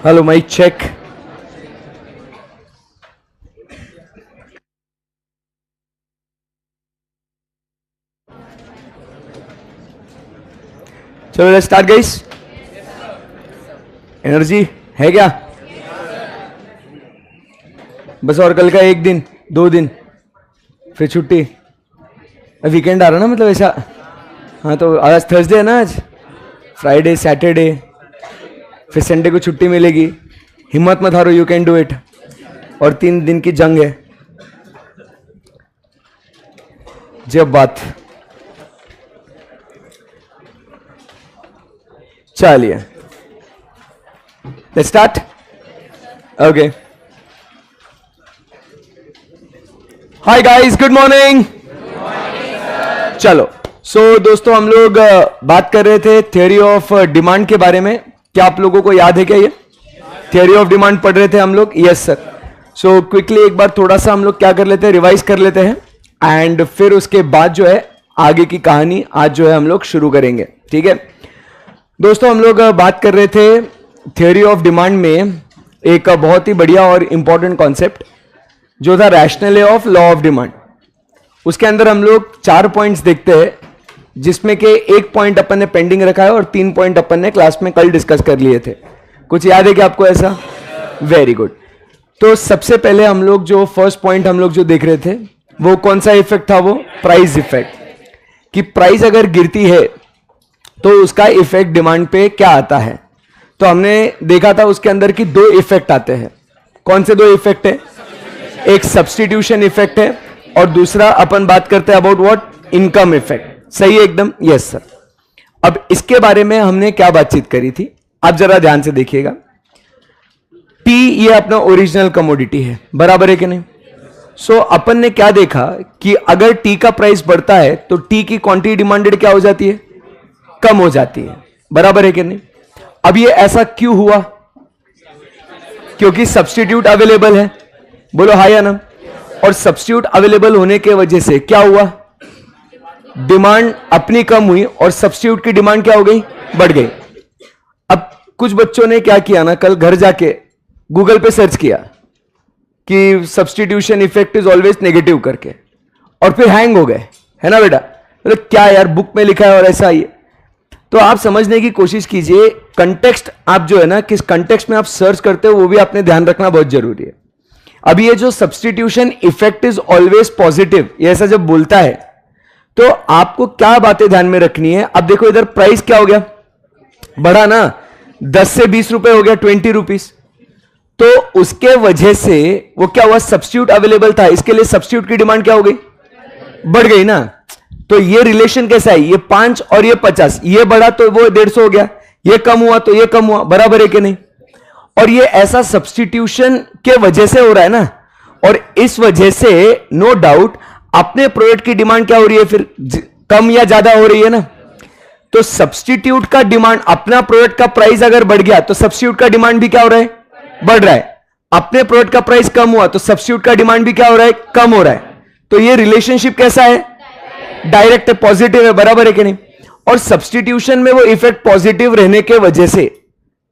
Hello mike check. चलो let's start guys. Energy है क्या? बस और कल का एक दिन 2 दिन फिर छुट्टी। वीकेंड आ रहा ना, मतलब ऐसा। हाँ तो आज थर्सडे है ना, आज फ्राइडे सैटरडे फिर संडे को छुट्टी मिलेगी। हिम्मत मत हारो, यू कैन डू इट। और 3 दिन की जंग है। जब बात चलिए let's start. Okay, hi guys, good morning. चलो दोस्तों, हम लोग बात कर रहे थे थ्योरी ऑफ डिमांड के बारे में। क्या आप लोगों को याद है क्या? ये थ्योरी ऑफ डिमांड पढ़ रहे थे हम लोग। Yes sir. क्विकली एक बार थोड़ा सा हम लोग क्या कर लेते हैं, रिवाइज कर लेते हैं एंड फिर उसके बाद जो है आगे की कहानी आज जो है हम लोग शुरू करेंगे। ठीक है दोस्तों, हम लोग बात कर रहे थे थ्योरी ऑफ डिमांड में एक बहुत ही बढ़िया और इंपॉर्टेंट कॉन्सेप्ट जो था rational of law of demand. उसके अंदर हम लोग 4 पॉइंट्स देखते हैं, जिसमें के 1 पॉइंट अपन ने पेंडिंग रखा है और 3 पॉइंट अपन ने क्लास में कल डिस्कस कर लिए थे। कुछ याद है क्या आपको ऐसा? Very good. तो सबसे पहले हम लोग जो फर्स्ट पॉइंट हम लोग जो देख रहे थे वो कौन सा इफेक्ट था? वो प्राइस इफेक्ट। कि प्राइस अगर गिरती है तो उसका इफेक्ट डिमांड पे क्या आता है। तो हमने देखा था उसके अंदर की 2 इफेक्ट आते हैं। कौन से 2 इफेक्ट है? एक सब्स्टिट्यूशन इफेक्ट है और दूसरा अपन बात करते हैं अबाउट व्हाट? Income effect. सही है एकदम? Yes sir. अब इसके बारे में हमने क्या बातचीत करी थी, आप जरा ध्यान से देखिएगा। टी ये अपना ओरिजिनल कमोडिटी है, बराबर है कि नहीं? अपन ने क्या देखा कि अगर टी का प्राइस बढ़ता है तो टी की क्वांटिटी डिमांडेड क्या हो जाती है? कम हो जाती है, बराबर है कि नहीं? अब ये ऐसा क्यों हुआ? क्योंकि सब्स्टिट्यूट अवेलेबल है। बोलो हाँ या ना? और सब्स्टिट्यूट अवेलेबल होने के वजह से क्या हुआ? डिमांड अपनी कम हुई और सब्स्टिट्यूट की डिमांड क्या हो गई? बढ़ गई। अब कुछ बच्चों ने क्या किया ना, कल घर जाके गूगल पे सर्च किया कि substitution effect is always negative करके, और फिर हैंग हो गए, है ना बेटा? बोले क्या यार, बुक में लिखा है और ऐसा ही। तो आप समझने की कोशिश कीजिए, कंटेक्स्ट आप जो है ना, किस कंटेक्स्ट में आप सर्च करते हो वो भी आपने ध्यान रखना बहुत जरूरी है। अब ये जो substitution effect is always positive, ये ऐसा जब बोलता है तो आपको क्या बातें ध्यान में रखनी है? अब देखो इधर प्राइस क्या हो गया? बढ़ा ना, 10 से 20 रुपए हो गया, 20 रुपीज। तो उसके वजह से वो क्या हुआ? सब्स्टिट्यूट अवेलेबल था, इसके लिए सब्स्टिट्यूट की डिमांड क्या हो गई? बढ़ गई ना। तो ये रिलेशन कैसा है? ये 5 और ये 50, ये बढ़ा तो वो 150 हो गया, ये कम हुआ तो ये कम हुआ, बराबर है कि नहीं? और ये ऐसा सब्स्टिट्यूशन के वजह से हो रहा है ना, और इस वजह से नो डाउट अपने प्रोडक्ट की डिमांड क्या हो रही है? फिर कम या ज्यादा हो रही है ना। तो सब्स्टिट्यूट का डिमांड, अपना प्रोडक्ट का प्राइस अगर बढ़ गया तो सब्स्टिट्यूट का डिमांड भी क्या हो रहा है? बढ़ रहा है। अपने प्रोडक्ट का प्राइस कम हुआ तो सब्स्टिट्यूट का डिमांड भी क्या हो रहा है? कम हो रहा है। तो ये रिलेशनशिप कैसा है? डायरेक्ट है, पॉजिटिव है, बराबर है कि नहीं? और सब्स्टिट्यूशन में वो इफेक्ट पॉजिटिव रहने के वजह से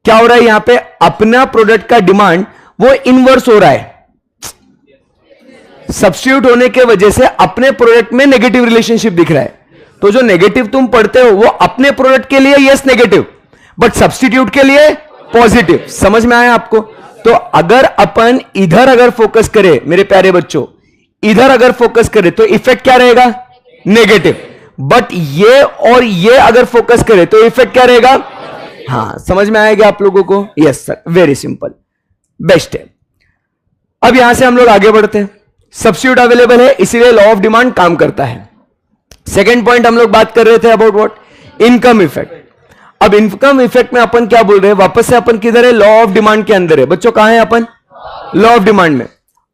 क्या हो रहा है? यहां पे अपना प्रोडक्ट का डिमांड वो इनवर्स हो रहा है। सब्स्टिट्यूट होने के वजह से अपने प्रोडक्ट में नेगेटिव रिलेशनशिप दिख रहा है। तो जो नेगेटिव तुम पढ़ते हो वो अपने प्रोडक्ट के लिए यस नेगेटिव, बट सब्स्टिट्यूट के लिए पॉजिटिव। समझ में आया आपको? तो अगर अपन इधर अगर फोकस करें मेरे प्यारे बच्चों, इधर अगर फोकस करें तो इफेक्ट क्या रहेगा? नेगेटिव। बट ये और ये अगर फोकस करें तो इफेक्ट क्या रहेगा? हाँ, समझ में आएगा आप लोगों को? Yes sir, very simple, best है। अब यहां से हम लोग आगे बढ़ते हैं। सब्स्टिट्यूट अवेलेबल है, इसीलिए लॉ ऑफ डिमांड काम करता है। सेकेंड पॉइंट हम लोग बात कर रहे थे अबाउट व्हाट? Income effect. अब इनकम इफेक्ट में अपन क्या बोल रहे हैं? वापस से अपन किधर है? लॉ ऑफ डिमांड के अंदर है बच्चों। कहां है अपन? लॉ ऑफ डिमांड में।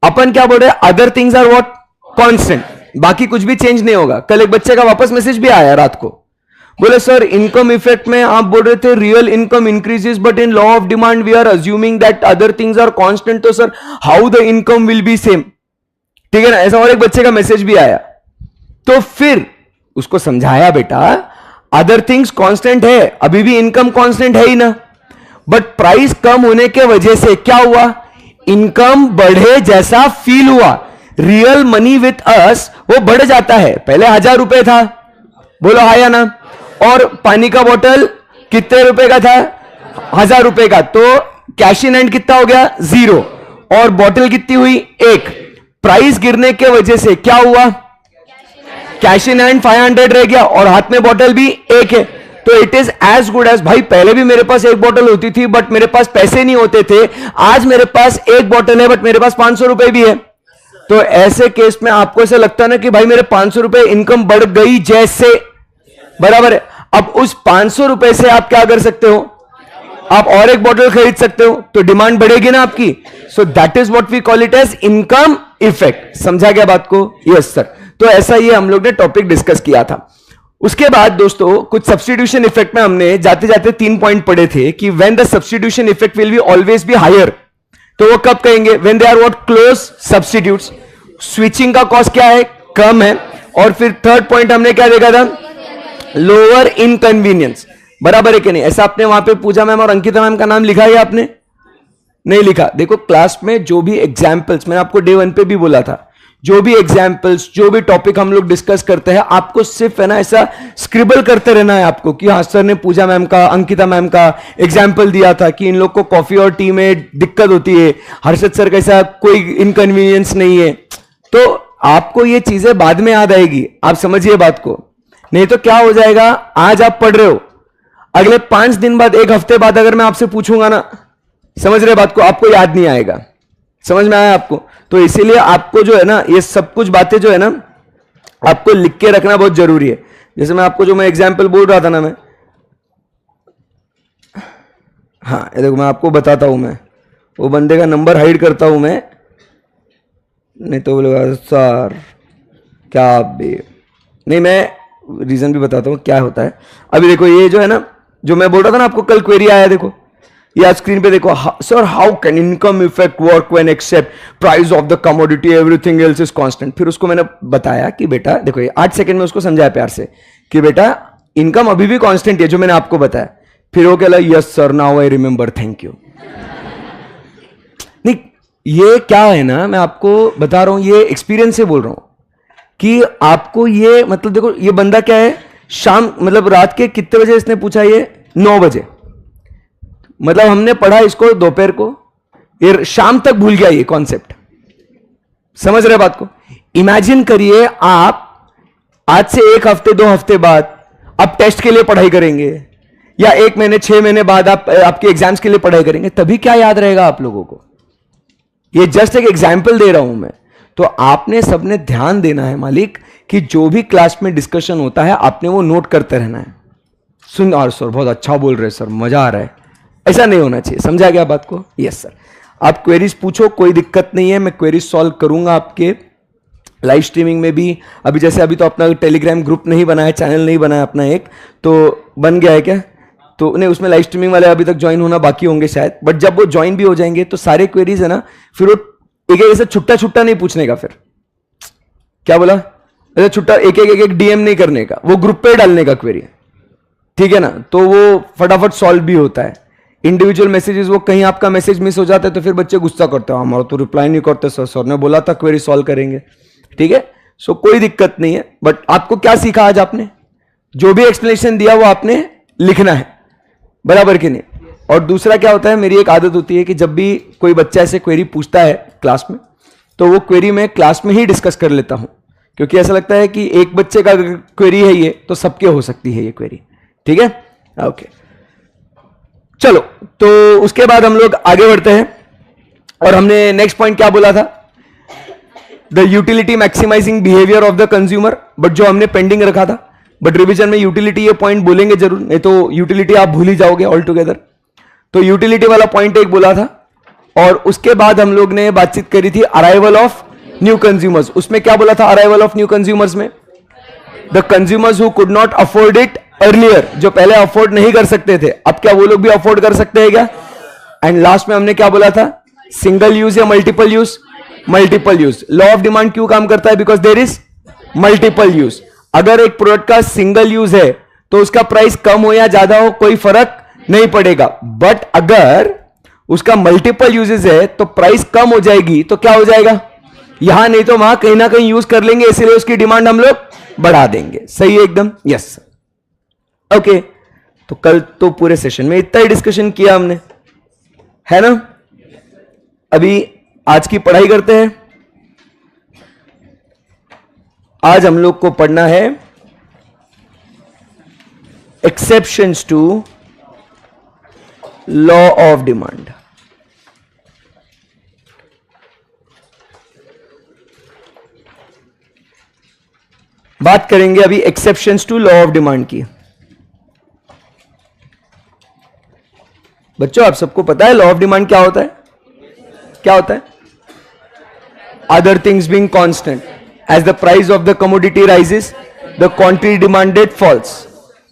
अपन क्या बोल रहे हैं? Other things are what? Constant. बाकी कुछ भी चेंज नहीं होगा। कल एक बच्चे का वापस मैसेज भी आया रात को, बोले सर इनकम इफेक्ट में आप बोल रहे थे real income increases, but in law of demand we are assuming that other things are constant, तो sir how the income will be same? ठीक है ना? ऐसा और एक बच्चे का मैसेज भी आया। तो फिर उसको समझाया, बेटा अदर थिंग्स कांस्टेंट है, अभी भी इनकम कांस्टेंट है ही ना, बट प्राइस कम होने के वजह से क्या हुआ, इनकम बढ़े जैसा फील हुआ। रियल मनी विथ अस वो बढ़ जाता है। पहले 1000 रुपए था, बोलो हाँ या ना, और पानी का बोतल कितने रुपए का था, 1000 रुपए का, तो कैश इन हैंड कितना हो गया, 0, और बोतल कितनी हुई, 1। प्राइस गिरने के वजह से क्या हुआ, कैश इन हैंड 500 रह गया और हाथ में बोतल भी 1 है। तो it is as good as, भाई पहले भी मेरे पास 1 बोतल होती थी बट मेरे पास पैसे नहीं होते थे, आज मेरे पास 1 बोतल है बट मेरे पास 500 रुपए भी है। तो ऐसे केस में आपको ऐसा लगता है ना कि भाई मेरे 500 रुपए इनकम बढ़ गई जैसे, बराबर है। अब उस 500 रुपए से आप क्या कर सकते हो, आप और 1 बोतल खरीद सकते हो, तो डिमांड बढ़ेगी ना आपकी। So that is what we call it as income effect. समझा गया बात को? Yes sir. तो ऐसा ये हम लोग ने टॉपिक डिस्कस किया था। उसके बाद दोस्तों कुछ सब्स्टिट्यूशन इफेक्ट में हमने जाते जाते 3 पॉइंट पढ़े थे कि when the substitution effect will be always be higher, तो वो कब कहेंगे, when they are what, close substitutes. Switching का कॉस्ट क्या है, कम है। और फिर थर्ड पॉइंट हमने क्या देखा था, लोअर इनकन्वीनियंस। बराबर है कि नहीं? ऐसा आपने वहां पे पूजा मैम और अंकिता मैम का नाम लिखा है आपने नहीं लिखा? देखो क्लास में जो भी एग्जाम्पल्स, मैंने आपको डे 1 पे भी बोला था, जो भी एग्जाम्पल्स, जो भी टॉपिक हम लोग डिस्कस करते हैं, आपको सिर्फ है ना ऐसा स्क्रिबल करते रहना है आपको कि हाँ सर ने पूजा मैम का, अंकिता मैम का एग्जाम्पल दिया था कि इन लोग को कॉफी और टी में दिक्कत होती है, हर्षद सर का ऐसा कोई इनकन्वीनियंस नहीं है। तो आपको ये चीजें बाद में याद आएगी, आप समझिए बात को। नहीं तो क्या हो जाएगा, आज आप पढ़ रहे हो, अगले 5 दिन बाद, 1 हफ्ते बाद अगर मैं आपसे पूछूंगा ना, समझ रहे बात को, आपको याद नहीं आएगा। समझ में आया आपको? तो इसीलिए आपको जो है ना ये सब कुछ बातें जो है ना आपको लिख के रखना बहुत जरूरी है। जैसे मैं आपको जो मैं एग्जाम्पल बोल रहा था ना, मैं हाँ ये देखो मैं आपको बताता हूं, मैं वो बंदे का नंबर हाइड करता हूं मैं, नहीं तो बोलेगा सर क्या आप भी नहीं, मैं रीजन भी बताता हूं क्या होता है। अभी देखो ये जो है ना, जो मैं बोल रहा था ना आपको कल क्वेरी आया, देखो या स्क्रीन पे देखो, sir how can income effect work when except price of the commodity everything else is constant. फिर उसको मैंने बताया कि बेटा देखो, ये 8 सेकंड में उसको समझाया प्यार से कि बेटा इनकम अभी भी कांस्टेंट है जो मैंने आपको बताया। फिर वो कहला yes sir now I remember, thank you. नहीं ये क्या है ना, मैं आपको बता रहा हूं, ये एक्सपीरियंस से बोल रहा हूं कि आपको ये मतलब देखो, ये बंदा क्या है, शाम मतलब रात के कितने बजे इसने पूछा, ये 9 बजे, मतलब हमने पढ़ा इसको दोपहर को, ये शाम तक भूल गया ये कॉन्सेप्ट। समझ रहे बात को? इमेजिन करिए आप आज से 1 हफ्ते 2 हफ्ते बाद आप टेस्ट के लिए पढ़ाई करेंगे, या 1 महीने 6 महीने बाद आप आपके एग्जाम्स के लिए पढ़ाई करेंगे, तभी क्या याद रहेगा आप लोगों को? ये जस्ट एक एग्जाम्पल दे रहा हूं मैं। तो आपने सबने ध्यान देना है मालिक कि जो भी क्लास में डिस्कशन होता है आपने वो नोट करते रहना है। सुन और सर बहुत अच्छा बोल रहे सर, मजा आ रहा है, ऐसा नहीं होना चाहिए। समझा गया बात को? Yes sir. आप क्वेरीज पूछो, कोई दिक्कत नहीं है, मैं क्वेरीज सॉल्व करूंगा आपके लाइव स्ट्रीमिंग में भी। अभी जैसे अभी तो अपना टेलीग्राम ग्रुप नहीं बनाया, चैनल नहीं बनाया अपना, एक तो बन गया है क्या, तो नहीं उसमें लाइव स्ट्रीमिंग वाले अभी तक ज्वाइन होना बाकी होंगे शायद, बट जब वो ज्वाइन भी हो जाएंगे तो सारे क्वेरीज है ना, फिर वो एक एक ऐसे छुट्टा छुट्टा नहीं पूछने का, फिर क्या बोला, ऐसे छुट्टा एक एक डीएम नहीं करने का, वो ग्रुप पे डालने का क्वेरी, ठीक है ना, तो वो फटाफट सॉल्व भी होता है। इंडिविजुअल मैसेजेस, वो कहीं आपका मैसेज मिस हो जाता है तो फिर बच्चे गुस्सा करते हैं, हमारा तो रिप्लाई नहीं करते सर, सर ने बोला था क्वेरी सॉल्व करेंगे, ठीक है। सो कोई दिक्कत नहीं है, बट आपको क्या सीखा आज आपने, जो भी एक्सप्लेनेशन दिया वो आपने लिखना है, बराबर कि नहीं। और दूसरा क्या होता है, मेरी एक आदत होती है कि जब भी कोई बच्चा ऐसे क्वेरी पूछता है क्लास में, तो वो क्वेरी मैं क्लास में ही डिस्कस कर लेता हूं, क्योंकि ऐसा लगता है कि एक बच्चे का क्वेरी है ये तो सबके हो सकती है ये क्वेरी, ठीक है। ओके चलो, तो उसके बाद हम लोग आगे बढ़ते हैं और हमने नेक्स्ट पॉइंट क्या बोला था, the utility maximising behaviour of the consumer, but जो हमने पेंडिंग रखा था, बट रिवीजन में यूटिलिटी ये पॉइंट बोलेंगे जरूर, नहीं तो यूटिलिटी आप भूल ही जाओगे ऑल टुगेदर। तो यूटिलिटी वाला पॉइंट एक बोला था, और उसके बाद हम लोग ने बातचीत करी थी अराइवल ऑफ न्यू कंज्यूमर्स। उसमें क्या बोला था अराइवल ऑफ न्यू कंज्यूमर्स में, the consumers who could not afford it earlier, जो पहले अफोर्ड नहीं कर सकते थे, अब क्या वो लोग भी अफोर्ड कर सकते हैं क्या। एंड लास्ट में हमने क्या बोला था, सिंगल यूज या multiple use, multiple use. Law of demand क्यों काम करता है, because there is multiple use. अगर एक प्रोडक्ट का सिंगल यूज है तो उसका प्राइस कम हो या ज्यादा हो कोई फर्क नहीं पड़ेगा। बट अगर उसका मल्टीपल यूजेस है तो प्राइस कम हो जाएगी, तो क्या हो जाएगा, यहां नहीं तो वहां कहीं ना कहीं यूज कर लेंगे, इसलिए उसकी डिमांड हम लोग बढ़ा देंगे। सही है एकदम, यस ओके। तो कल तो पूरे सेशन में इतना ही डिस्कशन किया हमने, है ना। अभी आज की पढ़ाई करते हैं। आज हम लोग को पढ़ना है exceptions to law of demand. बात करेंगे अभी exceptions to law of demand की। बच्चों आप सबको पता है लॉ ऑफ डिमांड क्या होता है, क्या होता है, other things being constant as the price of the commodity rises the quantity demanded falls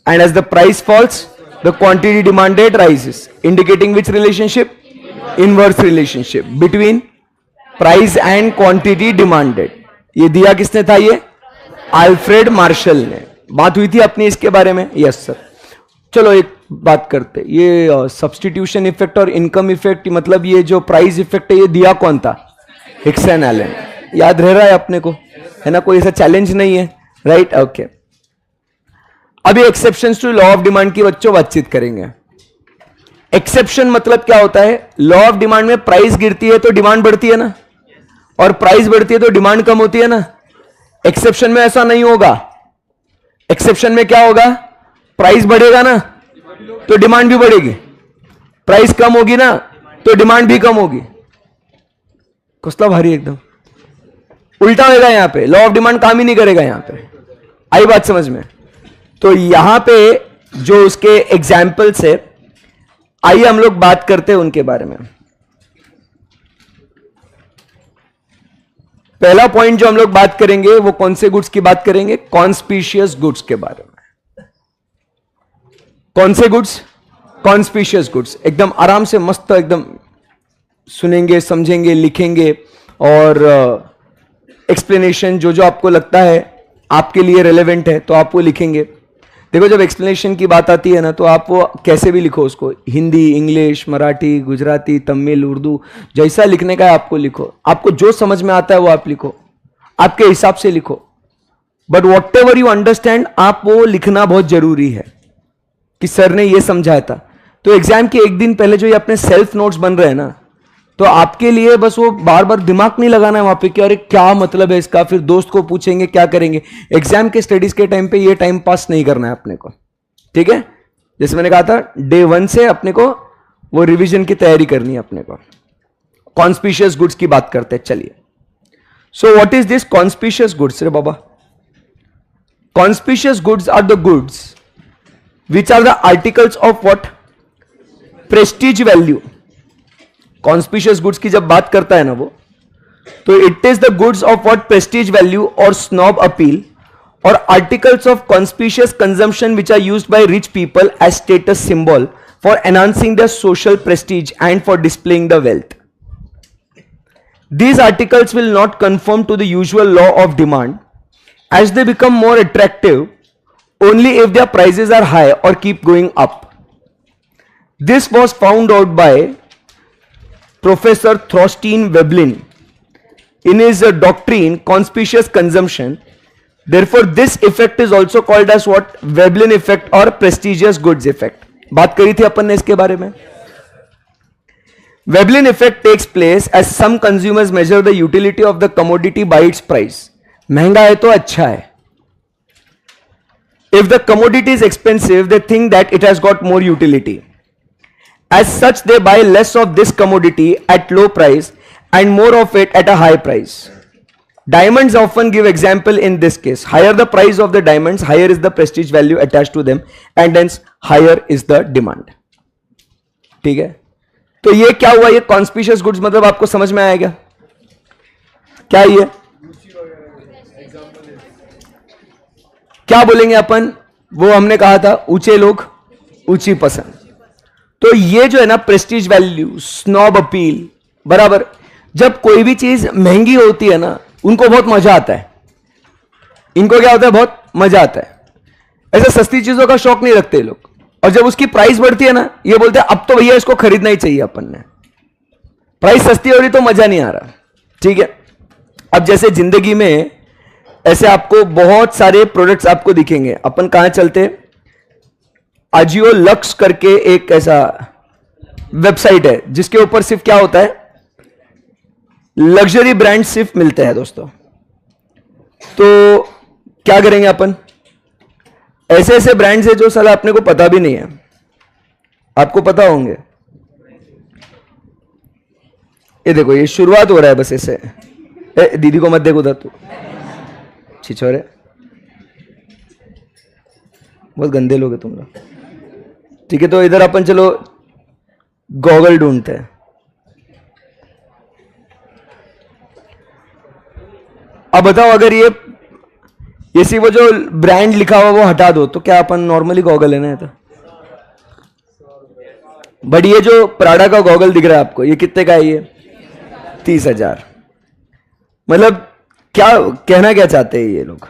and as the price falls the quantity demanded rises, indicating which relationship, inverse relationship between price and quantity demanded. ये दिया किसने था, ये Alfred Marshall ने। बात हुई थी अपनी इसके बारे में, यस सर। चलो एक बात करते, ये सब्स्टिट्यूशन इफेक्ट और इनकम इफेक्ट, मतलब ये जो प्राइस इफेक्ट है ये दिया कौन था, हिक्स एंड एलन। याद रह रहा है अपने को, है ना, कोई ऐसा चैलेंज नहीं है, राइट ओके। अभी exceptions to law of demand की बच्चों बातचीत करेंगे। एक्सेप्शन मतलब क्या होता है, लॉ ऑफ डिमांड में प्राइस गिरती है तो डिमांड बढ़ती है ना, और प्राइस बढ़ती है तो डिमांड कम होती है ना। एक्सेप्शन में ऐसा नहीं होगा। एक्सेप्शन में क्या होगा, प्राइस बढ़ेगा ना तो डिमांड भी बढ़ेगी, प्राइस कम होगी ना तो डिमांड भी कम होगी। कुछ भारी एकदम उल्टा होगा यहां पे, लॉ ऑफ डिमांड काम ही नहीं करेगा यहां पे। आई बात समझ में। तो यहां पे जो उसके एग्जाम्पल्स है, आइए हम लोग बात करते हैं उनके बारे में। पहला पॉइंट जो हम लोग बात करेंगे वो कौन से गुड्स की बात करेंगे, कॉन्स्पिशियस गुड्स के बारे में। कौन से गुड्स, कॉन्स्पिशियस गुड्स। एकदम आराम से मस्त एकदम सुनेंगे, समझेंगे, लिखेंगे, और एक्सप्लेनेशन जो जो आपको लगता है आपके लिए रेलेवेंट है तो आप वो लिखेंगे। देखो जब एक्सप्लेनेशन की बात आती है ना तो आप वो कैसे भी लिखो उसको, हिंदी, इंग्लिश, मराठी, गुजराती, तमिल, उर्दू, जैसा लिखने का है आपको लिखो। आपको जो समझ में आता है वो आप लिखो, आपके हिसाब से लिखो। But what ever you understand, आप वो लिखना बहुत जरूरी है कि सर ने ये समझाया था। तो एग्जाम के एक दिन पहले जो ये अपने सेल्फ नोट्स बन रहे हैं ना, तो आपके लिए बस वो बार बार दिमाग नहीं लगाना है वहां पे कि अरे क्या मतलब है इसका, फिर दोस्त को पूछेंगे क्या करेंगे। एग्जाम के स्टडीज के टाइम पे ये टाइम पास नहीं करना है अपने को, ठीक है। जैसे मैंने कहा था डे 1 से अपने को वो रिवीजन की तैयारी करनी है अपने को। कॉन्स्पिशियस गुड्स की बात करते हैं, चलिए। So what is this conspicuous goods रे बाबा? Conspicuous goods are the goods which are the articles of what, prestige value. Conspicuous goods की जब बात करता है ना वो, तो it is the goods of what prestige value और स्नॉब अपील, और articles of conspicuous consumption which are used by rich people as status symbol for enhancing their social prestige and for displaying the wealth. These articles will not conform to the usual law of demand as they become more attractive only if their prices are high or keep going up. This was found out by Professor Thorstein Veblen in his doctrine Conspicuous Consumption. Therefore, this effect is also called as what? Veblen effect or prestigious goods effect. बात करी थी अपन ने इसके बारे में। Veblen effect takes place as some consumers measure the utility of the commodity by its price. महंगा है तो अच्छा है। If the commodity is expensive, they think that it has got more utility. As such, they buy less of this commodity at low price and more of it at a high price. Diamonds often give example in this case. Higher the price of the diamonds, higher is the prestige value attached to them, and hence higher is the demand. ठीक है, तो ये क्या हुआ, ये conspicuous goods मतलब आपको समझ में आएगा क्या? ये क्या बोलेंगे अपन, वो हमने कहा था ऊंचे लोग ऊंची पसंद। तो ये जो है ना प्रेस्टीज वैल्यू, स्नॉब अपील, बराबर। जब कोई भी चीज महंगी होती है ना, उनको बहुत मजा आता है। इनको क्या होता है, बहुत मजा आता है। ऐसे सस्ती चीजों का शौक नहीं रखते लोग, और जब उसकी प्राइस बढ़ती है ना, ये बोलते हैं अब तो भैया इसको खरीदना ही चाहिए अपन ने। प्राइस सस्ती हो रही तो मजा नहीं आ रहा। ठीक है, अब जैसे जिंदगी में ऐसे आपको बहुत सारे प्रोडक्ट्स आपको दिखेंगे। अपन कहां चलते, अजियो लक्स करके एक ऐसा वेबसाइट है जिसके ऊपर सिर्फ क्या होता है, लग्जरी ब्रांड सिर्फ मिलते हैं दोस्तों। तो क्या करेंगे अपन, ऐसे ऐसे ब्रांड्स है जो साला अपने को पता भी नहीं है, आपको पता होंगे। ये देखो, ये शुरुआत हो रहा है बस ऐसे। दीदी को मत देखो उधर, तू छिछोरे, बहुत गंदे लोग हैं तुम लोग। ठीक है, तो इधर अपन चलो गॉगल ढूंढते हैं। अब बताओ, अगर ये सी वो जो ब्रांड लिखा हुआ वो हटा दो तो क्या अपन नॉर्मली गॉगल है ना? तो बट ये जो प्राडा का गॉगल दिख रहा है आपको, ये कितने का है? ये 30,000। मतलब क्या कहना क्या चाहते हैं ये लोग?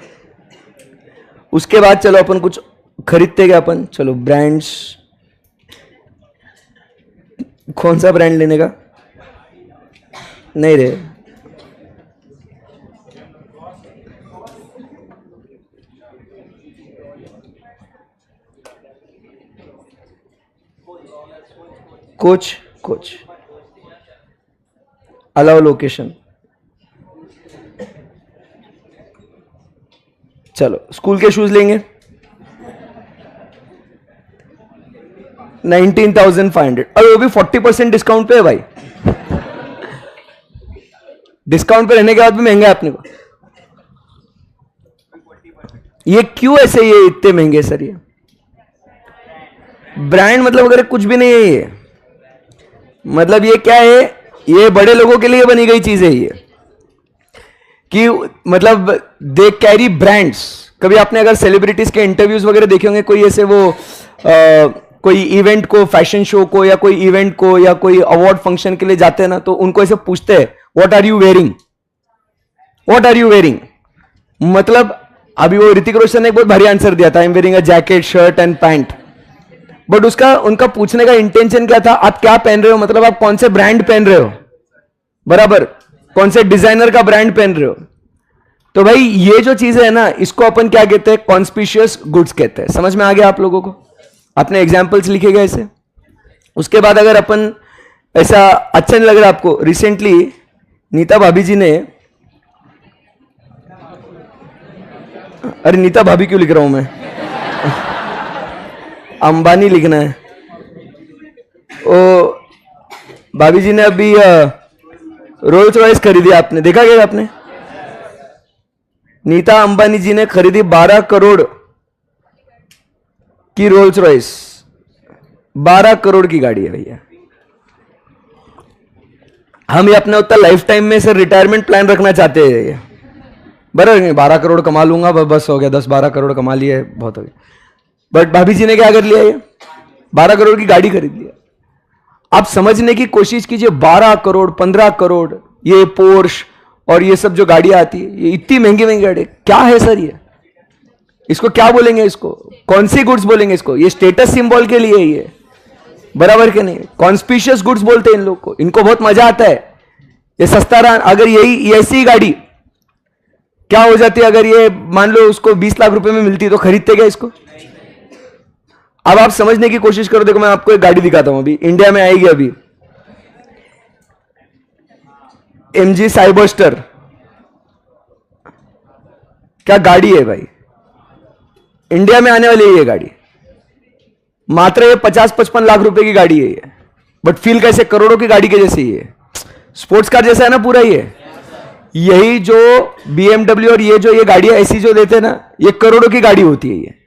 उसके बाद चलो अपन कुछ खरीदते क्या अपन, चलो ब्रांड्स, कौन सा ब्रांड लेने का? नहीं रे, कुछ अलाउ लोकेशन। चलो स्कूल के शूज लेंगे 19,500। और वो भी 40% डिस्काउंट पे है भाई। डिस्काउंट पे रहने के बाद भी महंगा है अपने को। ये क्यों ऐसे ये इतने महंगे सर? ये ब्रांड मतलब अगर कुछ भी नहीं है ये, मतलब ये क्या है, ये बड़े लोगों के लिए बनी गई चीज है ये, कि मतलब दे कैरी ब्रांड्स। कभी आपने अगर सेलिब्रिटीज के इंटरव्यूज वगैरह देखे होंगे, कोई ऐसे वो कोई इवेंट को, फैशन शो को या कोई इवेंट को या कोई अवार्ड फंक्शन के लिए जाते हैं ना, तो उनको ऐसे पूछते हैं what are you wearing, what are you wearing. मतलब अभी वो ऋतिक रोशन ने एक बहुत भारी आंसर दिया था, I am wearing a jacket, shirt and pant. But उसका उनका पूछने का इंटेंशन क्या था, आप क्या पहन रहे हो, मतलब आप कौन से ब्रांड पहन रहे हो, बराबर, कौन से डिजाइनर का ब्रांड पहन रहे हो। तो भाई ये जो चीजें है ना, इसको अपन क्या कहते हैं, कॉन्स्पिशियस गुड्स कहते हैं। समझ में आ गया आप लोगों को? आपने एग्जाम्पल्स लिखे गए ऐसे। उसके बाद अगर अपन ऐसा अच्छा नहीं लग रहा आपको, रिसेंटली नीता भाभी जी ने, अरे नीता भाभी क्यों लिख रहा हूं मैं, अंबानी लिखना है। ओ भाभी जी ने अभी रोल्स रॉयस खरीदी, आपने देखा क्या? आपने, नीता अंबानी जी ने खरीदी 12 करोड़ की रोल्स रॉयस। 12 करोड़ की गाड़ी है भैया। हम ये अपने उतना लाइफ टाइम में सर रिटायरमेंट प्लान रखना चाहते हैं, बराबर। 12 करोड़ कमा लूंगा बस हो गया, 10-12 करोड़ कमा लिए बहुत हो गया। बट भाभी जी ने क्या कर लिया, ये 12 करोड़ की गाड़ी खरीद लिया। आप समझने की कोशिश कीजिए, 12 करोड़ 15 करोड़, ये पोर्श और ये सब जो गाड़ियां आती है, ये इतनी महंगी महंगी गाड़ी क्या है सर? ये इसको क्या बोलेंगे, इसको कौन सी गुड्स बोलेंगे इसको? ये स्टेटस सिंबल के लिए ये, बराबर के नहीं? कॉन्स्पिशियस गुड्स बोलते हैं इन लोग को, इनको बहुत मजा आता है ये सस्ता रहा। अगर यही ऐसी गाड़ी क्या हो जाती है, अगर ये मान लो उसको 20 लाख रुपए में मिलती तो खरीदते क्या इसको? अब आप समझने की कोशिश करो। देखो मैं आपको एक गाड़ी दिखाता हूं, अभी इंडिया में आएगी अभी, MG साइबरस्टर। क्या गाड़ी है भाई, इंडिया में आने वाली है ये गाड़ी। मात्र ये 50-55 लाख रुपए की गाड़ी है ये, बट फील कैसे, करोड़ों की गाड़ी के जैसे ही है, स्पोर्ट्स कार जैसा है ना पूरा ये। यही जो BMW और ये जो ये गाड़ियां ऐसी जो देते हैं ना, ये करोड़ों की गाड़ी होती है ये।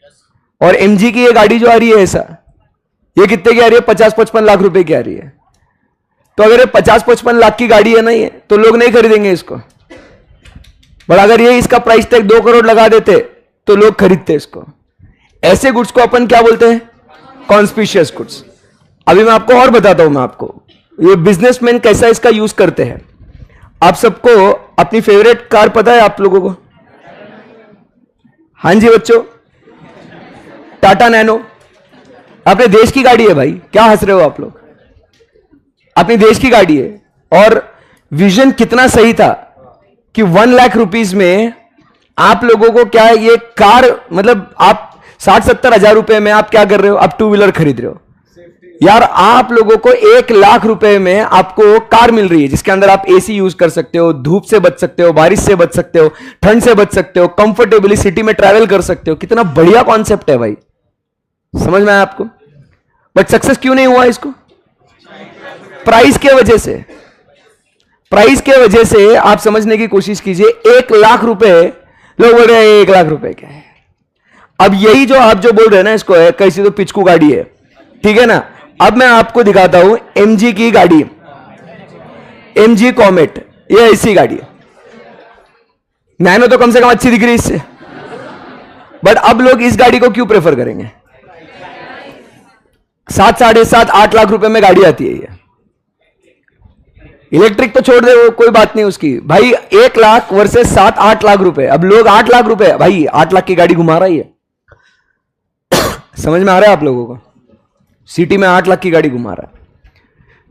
और MG की ये गाड़ी जो आ रही है ऐसा, ये कितने की आ रही है? 50-55 लाख रुपए की आ रही है। तो अगर ये 50-55 लाख की गाड़ी है ना ये, तो लोग नहीं खरीदेंगे इसको। बट अगर ये इसका प्राइस टैग 2 करोड़ लगा देते तो लोग खरीदते इसको। ऐसे गुड्स को अपन क्या बोलते हैं? Conspicuous goods. अभी मैं आपको और बताता हूं, मैं आपको ये बिजनेसमैन कैसा इसका यूज करते हैं। आप सबको अपनी फेवरेट कार पता है आप लोगों को? हाँ जी बच्चों, टाटा नैनो। अपने देश की गाड़ी है भाई, क्या हंस रहे हो आप लोग? अपनी देश की गाड़ी है। और विजन कितना सही था कि 1 लाख रुपीज में आप लोगों को क्या ये कार, मतलब आप 60-70 हजार रुपए में आप क्या कर रहे हो? आप 2 व्हीलर खरीद रहे हो यार। आप लोगों को 1 लाख रुपए में आपको कार मिल रही है जिसके अंदर आप एसी यूज कर सकते हो, धूप से बच सकते हो, बारिश से बच सकते हो, ठंड से बच सकते हो, कंफर्टेबली सिटी में ट्रैवल कर सकते हो। कितना बढ़िया कॉन्सेप्ट है भाई, समझ में आया आपको? बट सक्सेस क्यों नहीं हुआ इसको? प्राइस के वजह से। प्राइस के वजह से आप समझने की कोशिश कीजिए। 1 लाख रुपए, लोग बोल रहे हैं 1 लाख रुपए क्या है। अब यही जो आप जो बोल रहे हैं ना, इसको है कैसी तो पिचकू गाड़ी है, ठीक है ना। अब मैं आपको दिखाता हूं एमजी की गाड़ी, एमजी कॉमेट, ये ऐसी गाड़ी है। नैनो तो कम से कम अच्छी दिख रही है इससे, बट अब लोग इस गाड़ी को क्यों प्रेफर करेंगे? 7, 7.5, 8 लाख रुपए में गाड़ी आती है ये। इलेक्ट्रिक तो छोड़ दे, वो कोई बात नहीं उसकी भाई। 1 लाख वर्सेस 7-8 लाख रुपए। अब लोग 8 लाख रुपए, भाई 8 लाख की गाड़ी घुमा रहा है। समझ में आ रहा है आप लोगों को? सिटी में 8 लाख की गाड़ी घुमा रहा है।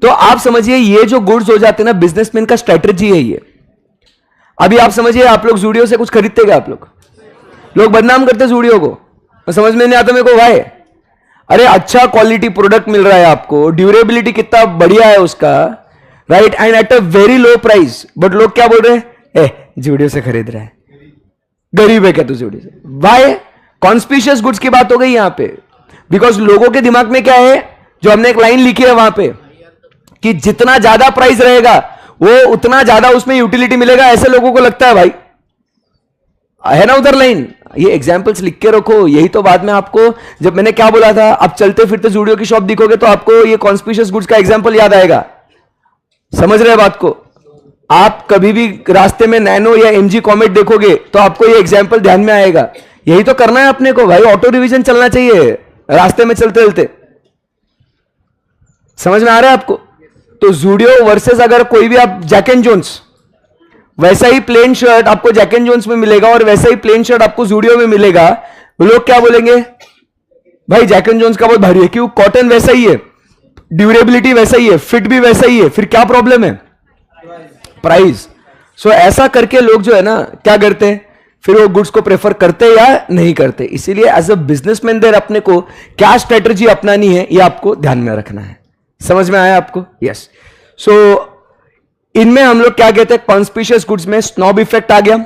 तो आप समझिए ये जो गुड्स हो जाते हैं ना, बिजनेसमैन का स्ट्रेटजी है ये। अभी आप समझिए, आप लोग जूडियो से कुछ खरीदते क्या? आप लोग बदनाम करते जूडियो को, तो समझ में नहीं आता मेरे को भाई। अरे अच्छा क्वालिटी प्रोडक्ट मिल रहा है आपको, ड्यूरेबिलिटी कितना बढ़िया है उसका, right, and at a very low price. But लोग क्या बोल रहे हैं? जूडियो से खरीद रहा है, गरीब है क्या तू जूडियो से? भाई कॉन्स्पिशियस गुड्स की बात हो गई यहां पे। बिकॉज लोगों के दिमाग में क्या है, जो हमने एक लाइन लिखी है वहां पे, कि जितना ज्यादा प्राइस रहेगा वो उतना ज्यादा उसमें यूटिलिटी मिलेगा, ऐसे लोगों को लगता है भाई, है ना उधर लाइन। ये एग्जांपल्स लिख के रखो, यही तो बाद में आपको, जब मैंने क्या बोला था, आप चलते फिरते जूडियो की शॉप दिखोगे तो आपको ये कॉन्स्पिशियस गुड्स का एग्जांपल याद आएगा। समझ रहे बात को? आप कभी भी रास्ते में नैनो या एमजी कॉमेट देखोगे तो आपको ये एग्जांपल ध्यान में आएगा। यही तो करना है अपने को भाई, ऑटो रिवीजन चलना चाहिए रास्ते में चलते चलते। समझ में आ रहा है आपको? तो जूडियो वर्सेस अगर कोई भी आप जैक एंड जोन्स, वैसा ही प्लेन शर्ट आपको जैक एंड जोन्स में मिलेगा और वैसा ही प्लेन शर्ट आपको जूडियो में मिलेगा, लोग क्या बोलेंगे? भाई जैक एंड जोन्स का बहुत भारी है। क्यों? कॉटन वैसा ही है, ड्यूरेबिलिटी वैसा ही है, फिट भी वैसा ही है, फिर क्या प्रॉब्लम है? प्राइस। सो ऐसा करके लोग जो है ना क्या करते हैं, फिर वो गुड्स को प्रेफर करते या नहीं करते। इसीलिए एज अ बिजनेसमैन देर अपने को क्या स्ट्रेटजी अपनानी है ये आपको ध्यान में रखना है। समझ में आया आपको? यस। सो इनमें हम लोग क्या कहते हैं, कॉन्स्पिशियस गुड्स में स्नॉब इफेक्ट आ गया,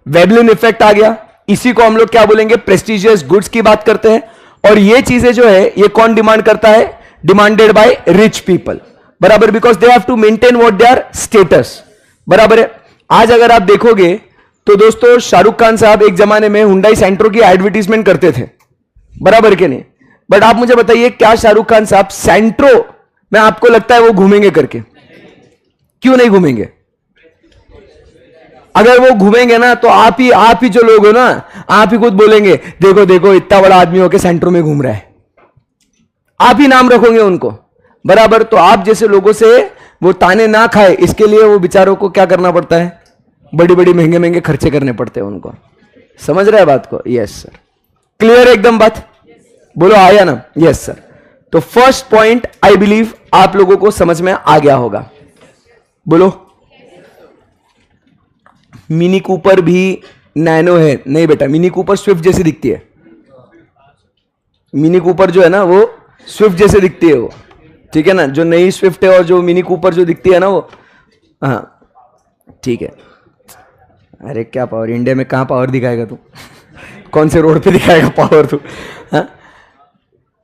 वेबलिन इफेक्ट आ गया, इसी को हम लोग क्या बोलेंगे, प्रेस्टिजियस गुड्स की बात करते हैं। और ये चीजें जो है ये कौन डिमांड करता है? डिमांडेड बाय रिच पीपल, बराबर, because they have to maintain what they are status, बराबर है। आज अगर आप देखोगे तो दोस्तों, शाहरुख खान साहब एक जमाने में हुंडई सेंट्रो की एडवर्टीजमेंट करते थे, बराबर के नहीं? बट आप मुझे बताइए, क्या शाहरुख खान साहब सेंट्रो में आपको लगता है वो घूमेंगे करके? क्यों नहीं घूमेंगे? अगर वो घूमेंगे ना तो आप ही जो लोग हो ना, आप ही खुद बोलेंगे, देखो देखो इतना बड़ा आदमी होके सेंट्रो में घूम रहा है, आप ही नाम रखोगे उनको, बराबर। तो आप जैसे लोगों से वो ताने ना खाए, इसके लिए वो बेचारों को क्या करना पड़ता है? बड़ी बड़ी महंगे महंगे खर्चे करने पड़ते हैं उनको। समझ रहे हैं बात को? Yes sir. क्लियर है एकदम बात? बोलो आया ना? Yes sir. तो फर्स्ट पॉइंट आई बिलीव आप लोगों को समझ में आ गया होगा। बोलो। मिनी कूपर भी नैनो है? नहीं बेटा, मिनी कूपर स्विफ्ट जैसी दिखती है। मिनी कूपर जो है ना वो स्विफ्ट जैसे दिखती है वो, ठीक है ना। जो नई स्विफ्ट है और जो मिनी कूपर जो दिखती है ना वो, हाँ ठीक है। अरे क्या पावर, इंडिया में कहां पावर दिखाएगा तू? कौन से रोड पे दिखाएगा पावर तू? हाँ,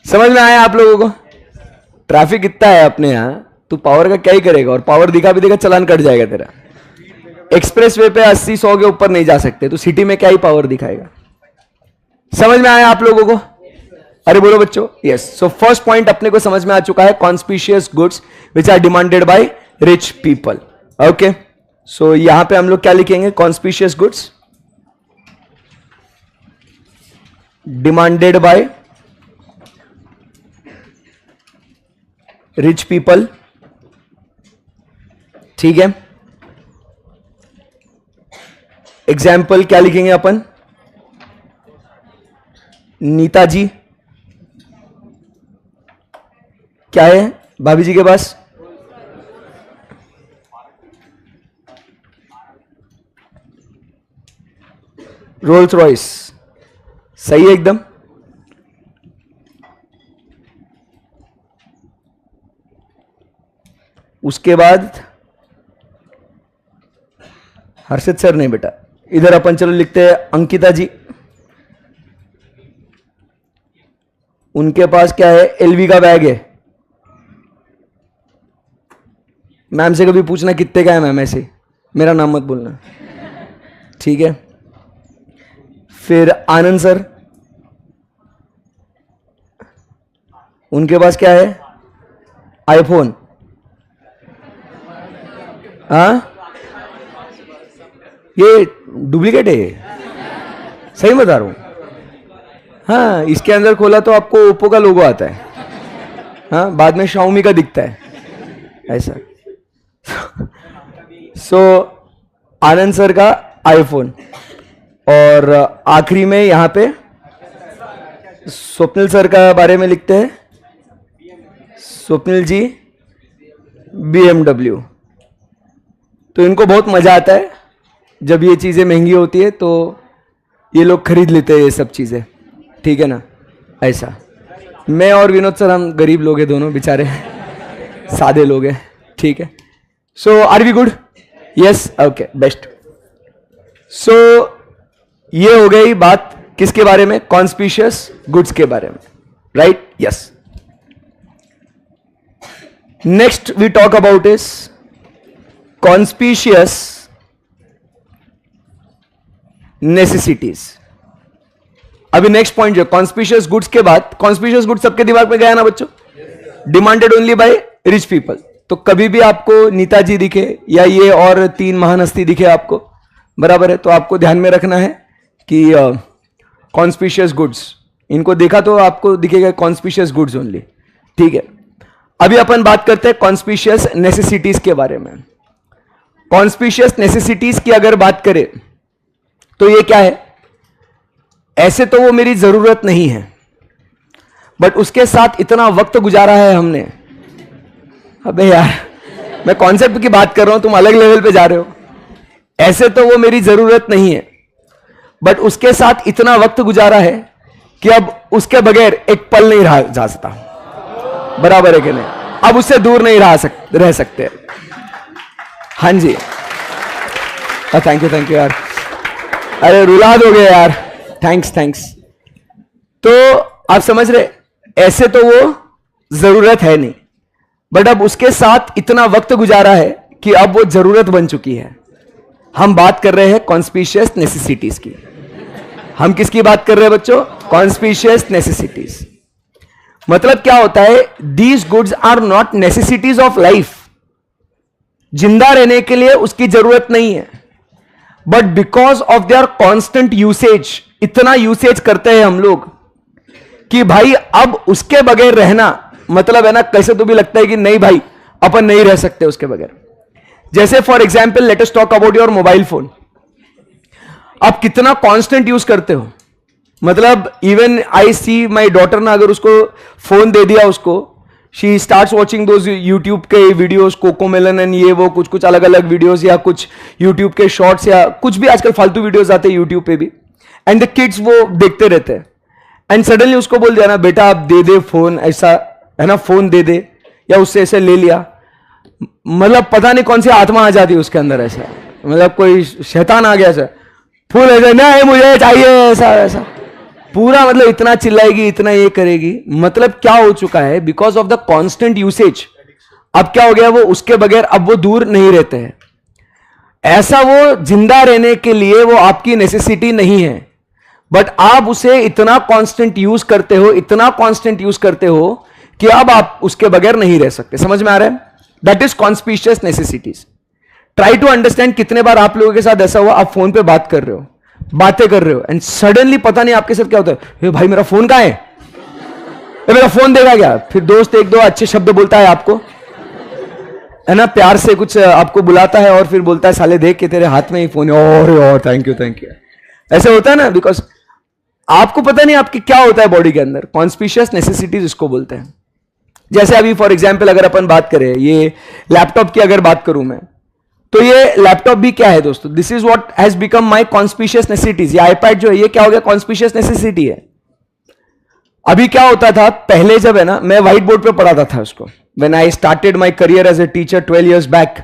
समझ में आया आप लोगों को? ट्रैफिक इतना है अपने यहां, तू पावर का क्या ही करेगा? और पावर दिखा भी देगा, चलान कट जाएगा तेरा। एक्सप्रेस वे पे 80-100 के ऊपर नहीं जा सकते, तो सिटी में क्या ही पावर दिखाएगा? समझ में आया आप लोगों को? अरे बोलो बच्चों। यस। सो फर्स्ट पॉइंट अपने को समझ में आ चुका है, conspicuous goods which are demanded by rich people. Okay, so यहां पे हम लोग क्या लिखेंगे? Conspicuous goods demanded by rich people, ठीक है। एग्जाम्पल क्या लिखेंगे अपन? नेताजी, क्या है भाभी जी के पास? रोल्स रॉयस, सही है एकदम। उसके बाद हर्षित सर नहीं बेटा, इधर अपन चलो लिखते हैं अंकिता जी, उनके पास क्या है? एलवी का बैग है। मैम से कभी पूछना कितने का है मैम, ऐसे मेरा नाम मत बोलना, ठीक है। फिर आनंद सर, उनके पास क्या है? आईफोन। हाँ, ये डुप्लीकेट है ये, सही बता रहा हूं। हाँ, इसके अंदर खोला तो आपको ओप्पो का लोगो आता है, हाँ, बाद में शाओमी का दिखता है ऐसा। सो आनंद सर का आईफोन, और आखिरी में यहां पे स्वप्निल सर का बारे में लिखते हैं, स्वप्निल जी BMW। तो इनको बहुत मजा आता है जब ये चीजें महंगी होती है, तो ये लोग खरीद लेते हैं ये सब चीजें, ठीक है ना, ऐसा। मैं और विनोद सर हम गरीब लोग हैं, दोनों बेचारे सादे लोग हैं, ठीक है। So are we good? Yes, okay, best. So ये हो गई बात किसके बारे में? कॉन्स्पिशियस गुड्स के बारे में, right? Yes. Next we talk about is conspicuous necessities. अभी नेक्स्ट पॉइंट जो कॉन्स्पिशियस गुड्स के बाद, कॉन्स्पिशियस गुड्स सबके दिमाग में गया ना बच्चों? Demanded only by rich people. तो कभी भी आपको नेताजी दिखे या ये और 3 महान हस्ती दिखे आपको, बराबर है, तो आपको ध्यान में रखना है कि कॉन्स्पिशियस गुड्स, इनको देखा तो आपको दिखेगा कॉन्स्पिशियस गुड्स ओनली, ठीक है। अभी अपन बात करते हैं कॉन्स्पिशियस नेसेसिटीज के बारे में। कॉन्स्पिशियस नेसेसिटीज की अगर बात करें तो ये क्या है? ऐसे तो वो मेरी जरूरत नहीं है, बट उसके साथ इतना वक्त गुजारा है हमने। अबे यार, मैं कॉन्सेप्ट की बात कर रहा हूं, तुम अलग लेवल पे जा रहे हो। ऐसे तो वो मेरी जरूरत नहीं है, बट उसके साथ इतना वक्त गुजारा है कि अब उसके बगैर एक पल नहीं रहा जा सकता, बराबर है कि नहीं? अब उससे दूर नहीं रह सकते। हाँ जी, थैंक यू यार, अरे रुला दोगे यार, थैंक्स। तो आप समझ रहे, ऐसे तो वो जरूरत है नहीं, बट अब उसके साथ इतना वक्त गुजारा है कि अब वो जरूरत बन चुकी है। हम बात कर रहे हैं कॉन्स्पिशियस नेसेसिटीज की। हम किसकी बात कर रहे हैं बच्चों? Conspicuous necessities. मतलब क्या होता है? These goods are not necessities of life. जिंदा रहने के लिए उसकी जरूरत नहीं है, but because of their constant usage, इतना यूसेज करते हैं हम लोग कि भाई अब उसके बगैर रहना, मतलब है ना, कैसे तो भी लगता है कि नहीं भाई अपन नहीं रह सकते उसके बगैर। जैसे for example let us talk about your mobile phone. आप कितना कांस्टेंट यूज करते हो? मतलब even I C my daughter ना, अगर उसको फोन दे दिया उसको, she starts watching those YouTube के वीडियोस, कोकोमेलन एंड ये वो कुछ अलग अलग वीडियोस, या कुछ यूट्यूब के शॉर्ट्स, या कुछ भी आजकल फालतू वीडियोस आते हैं यूट्यूब पे भी, एंड द किड्स वो देखते रहते हैं। एंड सडनली उसको बोल दिया ना, बेटा आप दे दे फोन, ऐसा है ना, फोन दे दे, या उससे ऐसे ले लिया, मतलब पता नहीं कौन सी आत्मा आ जाती है उसके अंदर, ऐसा मतलब कोई शैतान आ गया, ऐसा फुल ऐसा, नहीं मुझे चाहिए, ऐसा ऐसा पूरा, मतलब इतना चिल्लाएगी, इतना ये करेगी। मतलब क्या हो चुका है? Because of the constant usage, अब क्या हो गया? वो उसके बगैर अब वो दूर नहीं रहते हैं। ऐसा वो जिंदा रहने के लिए वो आपकी नेसेसिटी नहीं है, बट आप उसे इतना कांस्टेंट यूज करते हो, इतना कांस्टेंट यूज करते हो कि अब आप उसके बगैर नहीं रह सकते। समझ में आ रहा है? That is conspicuous necessities. Try to understand, कितने बार आप लोगों के साथ ऐसा हुआ, आप फोन पे बात कर रहे हो, बातें कर रहे हो, एंड सडनली पता नहीं आपके साथ क्या होता है, भाई मेरा फोन कहां है, मेरा फोन देगा क्या? फिर दोस्त एक दो अच्छे शब्द बोलता है आपको, है ना, प्यार से कुछ आपको बुलाता है, और फिर बोलता है साले देख के तेरे हाथ में ही फोन है, और थैंक यू। ऐसे होता है ना, बिकॉज आपको पता नहीं आपकी क्या होता है बॉडी के अंदर। कॉन्स्पिशियस नेसेसिटीज इसको बोलते हैं। जैसे अभी फॉर एग्जाम्पल अगर अपन बात करें ये लैपटॉप की अगर बात करूं मैं, तो ये लैपटॉप भी क्या है दोस्तों, this is what has become my conspicuous necessities. ये आईपैड जो है ये क्या हो गया, कॉन्स्पिशियस नेसेसिटी है। अभी क्या होता था पहले, जब है ना मैं व्हाइट बोर्ड पे पढ़ाता था उसको, when I started my career as a teacher 12 years back,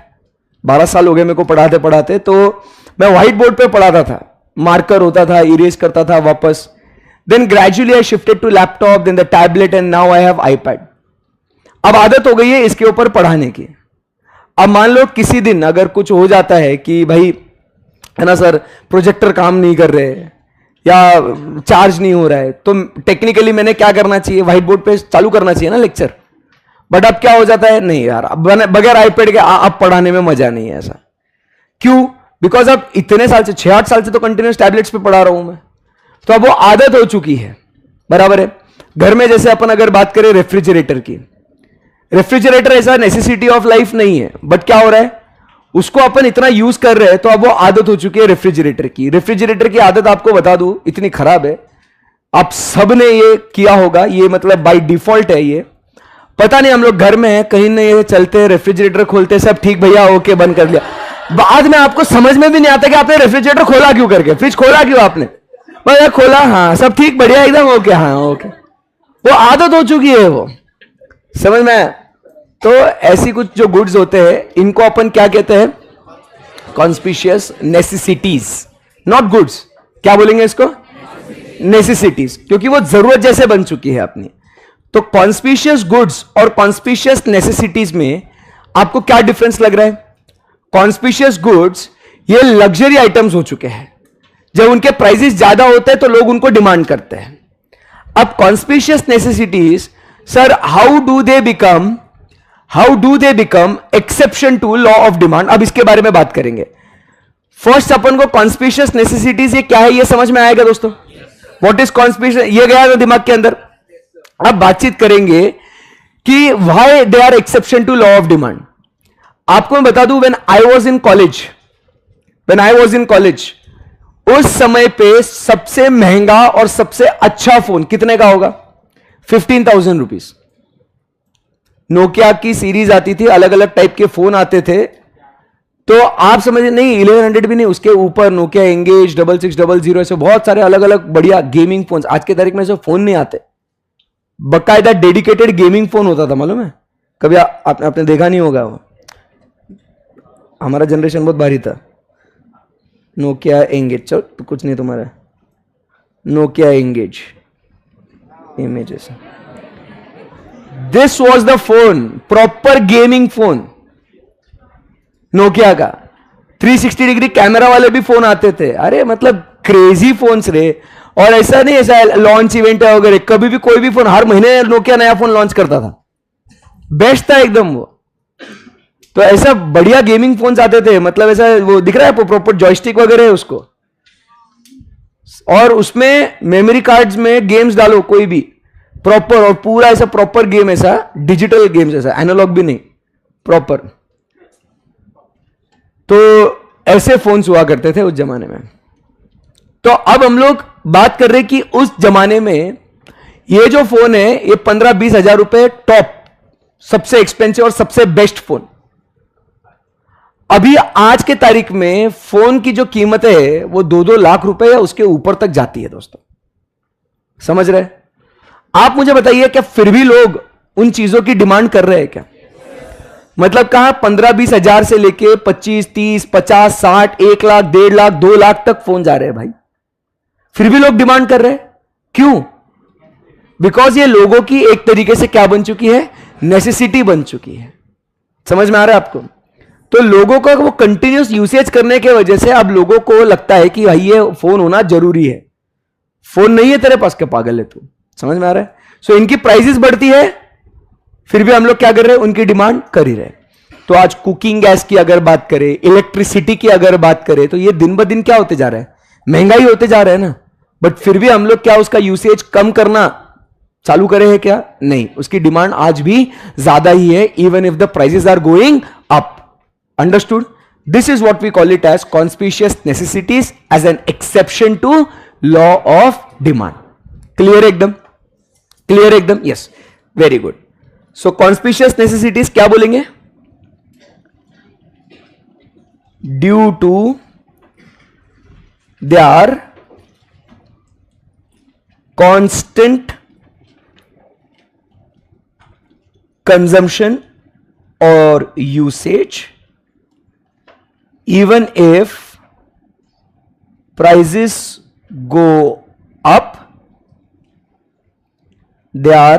12 साल हो गए मेरे को पढ़ाते पढ़ाते, तो मैं व्हाइट बोर्ड पे पढ़ाता था, मार्कर होता था, इरेज करता था वापस। Then gradually I shifted to laptop, then the tablet, and now I have iPad. अब आदत हो गई है इसके ऊपर पढ़ाने की। अब मान लो किसी दिन अगर कुछ हो जाता है कि भाई है ना सर प्रोजेक्टर काम नहीं कर रहे या चार्ज नहीं हो रहा है, तो टेक्निकली मैंने क्या करना चाहिए, व्हाइट बोर्ड पे चालू करना चाहिए ना लेक्चर। बट अब क्या हो जाता है, नहीं यार अब बगैर आईपैड के अब पढ़ाने में मजा नहीं है। ऐसा क्यों? बिकॉज अब इतने साल से 6-8 साल से तो कंटिन्यूस टैबलेट्स पे पढ़ा रहा हूं मैं, तो अब वो आदत हो चुकी है। बराबर है। घर में जैसे अपन अगर बात करें रेफ्रिजरेटर की, रेफ्रिजरेटर ऐसा नेसेसिटी ऑफ लाइफ नहीं है, बट क्या हो रहा है उसको अपन इतना यूज कर रहे हैं तो अब वो आदत हो चुकी है रेफ्रिजरेटर की। रेफ्रिजरेटर की आदत आपको बता दूं इतनी खराब है, आप सब ने ये किया होगा, ये मतलब बाय डिफॉल्ट है ये। पता नहीं हम लोग घर में हैं कहीं नहीं चलते हैं, रेफ्रिजरेटर खोलते सब ठीक भैया ओके बंद कर लिया, बाद में आपको समझ में भी नहीं आता कि आपने रेफ्रिजरेटर खोला क्यों करके, फ्रिज खोला क्यों आपने, भैया खोला हाँ सब ठीक बढ़िया एकदम ओके हाँ ओके, वो आदत हो चुकी है वो, समझ में। तो ऐसी कुछ जो गुड्स होते हैं इनको अपन क्या कहते हैं, कॉन्स्पिशियस नेसेसिटीज, नॉट गुड्स। क्या बोलेंगे इसको, नेसेसिटीज, क्योंकि वो जरूरत जैसे बन चुकी है अपनी। तो कॉन्स्पिशियस गुड्स और कॉन्स्पिशियस नेसेसिटीज में आपको क्या डिफरेंस लग रहा है? कॉन्स्पिशियस गुड्स ये लग्जरी आइटम्स हो चुके हैं, जब उनके प्राइसेस ज्यादा होते हैं तो लोग उनको डिमांड करते हैं। अब conspicuous necessities sir how do they become exception to law of demand, अब इसके बारे में बात करेंगे। फर्स्ट अपन को कॉन्स्पिशियस नेसेसिटीज ये क्या है ये समझ में आएगा दोस्तों। व्हाट इज कॉन्स्पिशियस, ये गया ना दिमाग के अंदर। अब बातचीत करेंगे कि why they are exception to law of demand. आपको मैं बता दूं when I was in college उस समय पे सबसे महंगा और सबसे अच्छा फोन कितने का होगा, 15,000 रुपीज। नोकिया की सीरीज आती थी, अलग अलग टाइप के फोन आते थे, तो आप समझे नहीं 1100 भी नहीं, उसके ऊपर नोकिया एंगेज 6600 ऐसे बहुत सारे अलग अलग बढ़िया गेमिंग फोन। आज के तारीख में ऐसे फोन नहीं आते, बकायदा डेडिकेटेड गेमिंग फोन होता था, मालूम है? कभी आपने देखा नहीं होगा, वो हमारा जनरेशन बहुत भारी था। नोकिया एंगेज, चलो तो कुछ नहीं तुम्हारा, Nokia engage images, this was the phone, proper gaming phone Nokia का। 360 डिग्री कैमरा वाले भी फोन आते थे, अरे मतलब क्रेजी फोन्स रे। और ऐसा नहीं ऐसा लॉन्च इवेंट है वगैरह, कभी भी कोई भी फोन, हर महीने नोकिया नया फोन लॉन्च करता था, बेस्ट था एकदम वो। तो ऐसा बढ़िया गेमिंग फोन्स आते थे, मतलब ऐसा वो दिख रहा है प्रॉपर जॉयस्टिक वगैरह है उसको, और उसमें मेमोरी कार्ड्स में गेम्स डालो कोई भी प्रॉपर, और पूरा ऐसा प्रॉपर गेम, ऐसा डिजिटल गेम्स, ऐसा एनालॉग भी नहीं, प्रॉपर। तो ऐसे फोन्स हुआ करते थे उस जमाने में। तो अब हम लोग बात कर रहे हैं कि उस जमाने में ये जो फोन है ये 15-20 हजार रुपए टॉप, सबसे एक्सपेंसिव और सबसे बेस्ट फोन। अभी आज के तारीख में फोन की जो कीमत है वो 2-2 लाख रुपए या उसके ऊपर तक जाती है दोस्तों, समझ रहे? आप मुझे बताइए क्या फिर भी लोग उन चीजों की डिमांड कर रहे हैं क्या? मतलब कहां 15-20 हजार से लेके 25, 30, 50, 60, 1 लाख, 1.5 लाख, 2 लाख तक फोन जा रहे हैं भाई, फिर भी लोग डिमांड कर रहे हैं। क्यों? बिकॉज ये लोगों की एक तरीके से क्या बन चुकी है, नेसेसिटी बन चुकी है। समझ में आ रहा है आपको? तो लोगों का वो कंटिन्यूस यूसेज करने के वजह से अब लोगों को लगता है कि भाई ये फोन होना जरूरी है। फोन नहीं है तेरे पास, क्या पागल है तू? समझ में आ रहा है? सो इनकी प्राइसेस बढ़ती है, फिर भी हम लोग क्या कर रहे हैं, उनकी डिमांड कर ही रहे। तो आज कुकिंग गैस की अगर बात करें, इलेक्ट्रिसिटी की अगर बात करें, तो ये दिन ब दिन क्या होते जा रहा है, महंगाई होते जा रहा है ना। बट फिर भी हम लोग क्या उसका यूसेज कम करना चालू करे हैं क्या? नहीं, उसकी डिमांड आज भी ज्यादा ही है, even if the prices are going up. Understood? This is what we call it as conspicuous necessities as an exception to law of demand. Clear एकदम? क्लियर एकदम? Yes, very good. So conspicuous necessities क्या बोलेंगे? Due to their constant consumption और usage, even if prices go up, their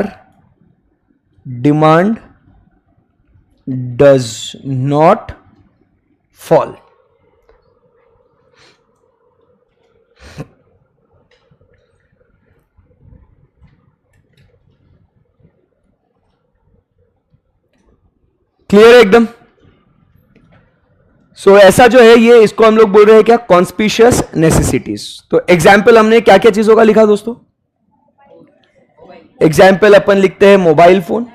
demand does not fall. Clear है एकदम? सो ऐसा जो है ये, इसको हम लोग बोल रहे हैं क्या? Conspicuous necessities. तो एग्जाम्पल हमने क्या क्या चीजों का लिखा दोस्तों? एग्जाम्पल अपन लिखते हैं मोबाइल फोन,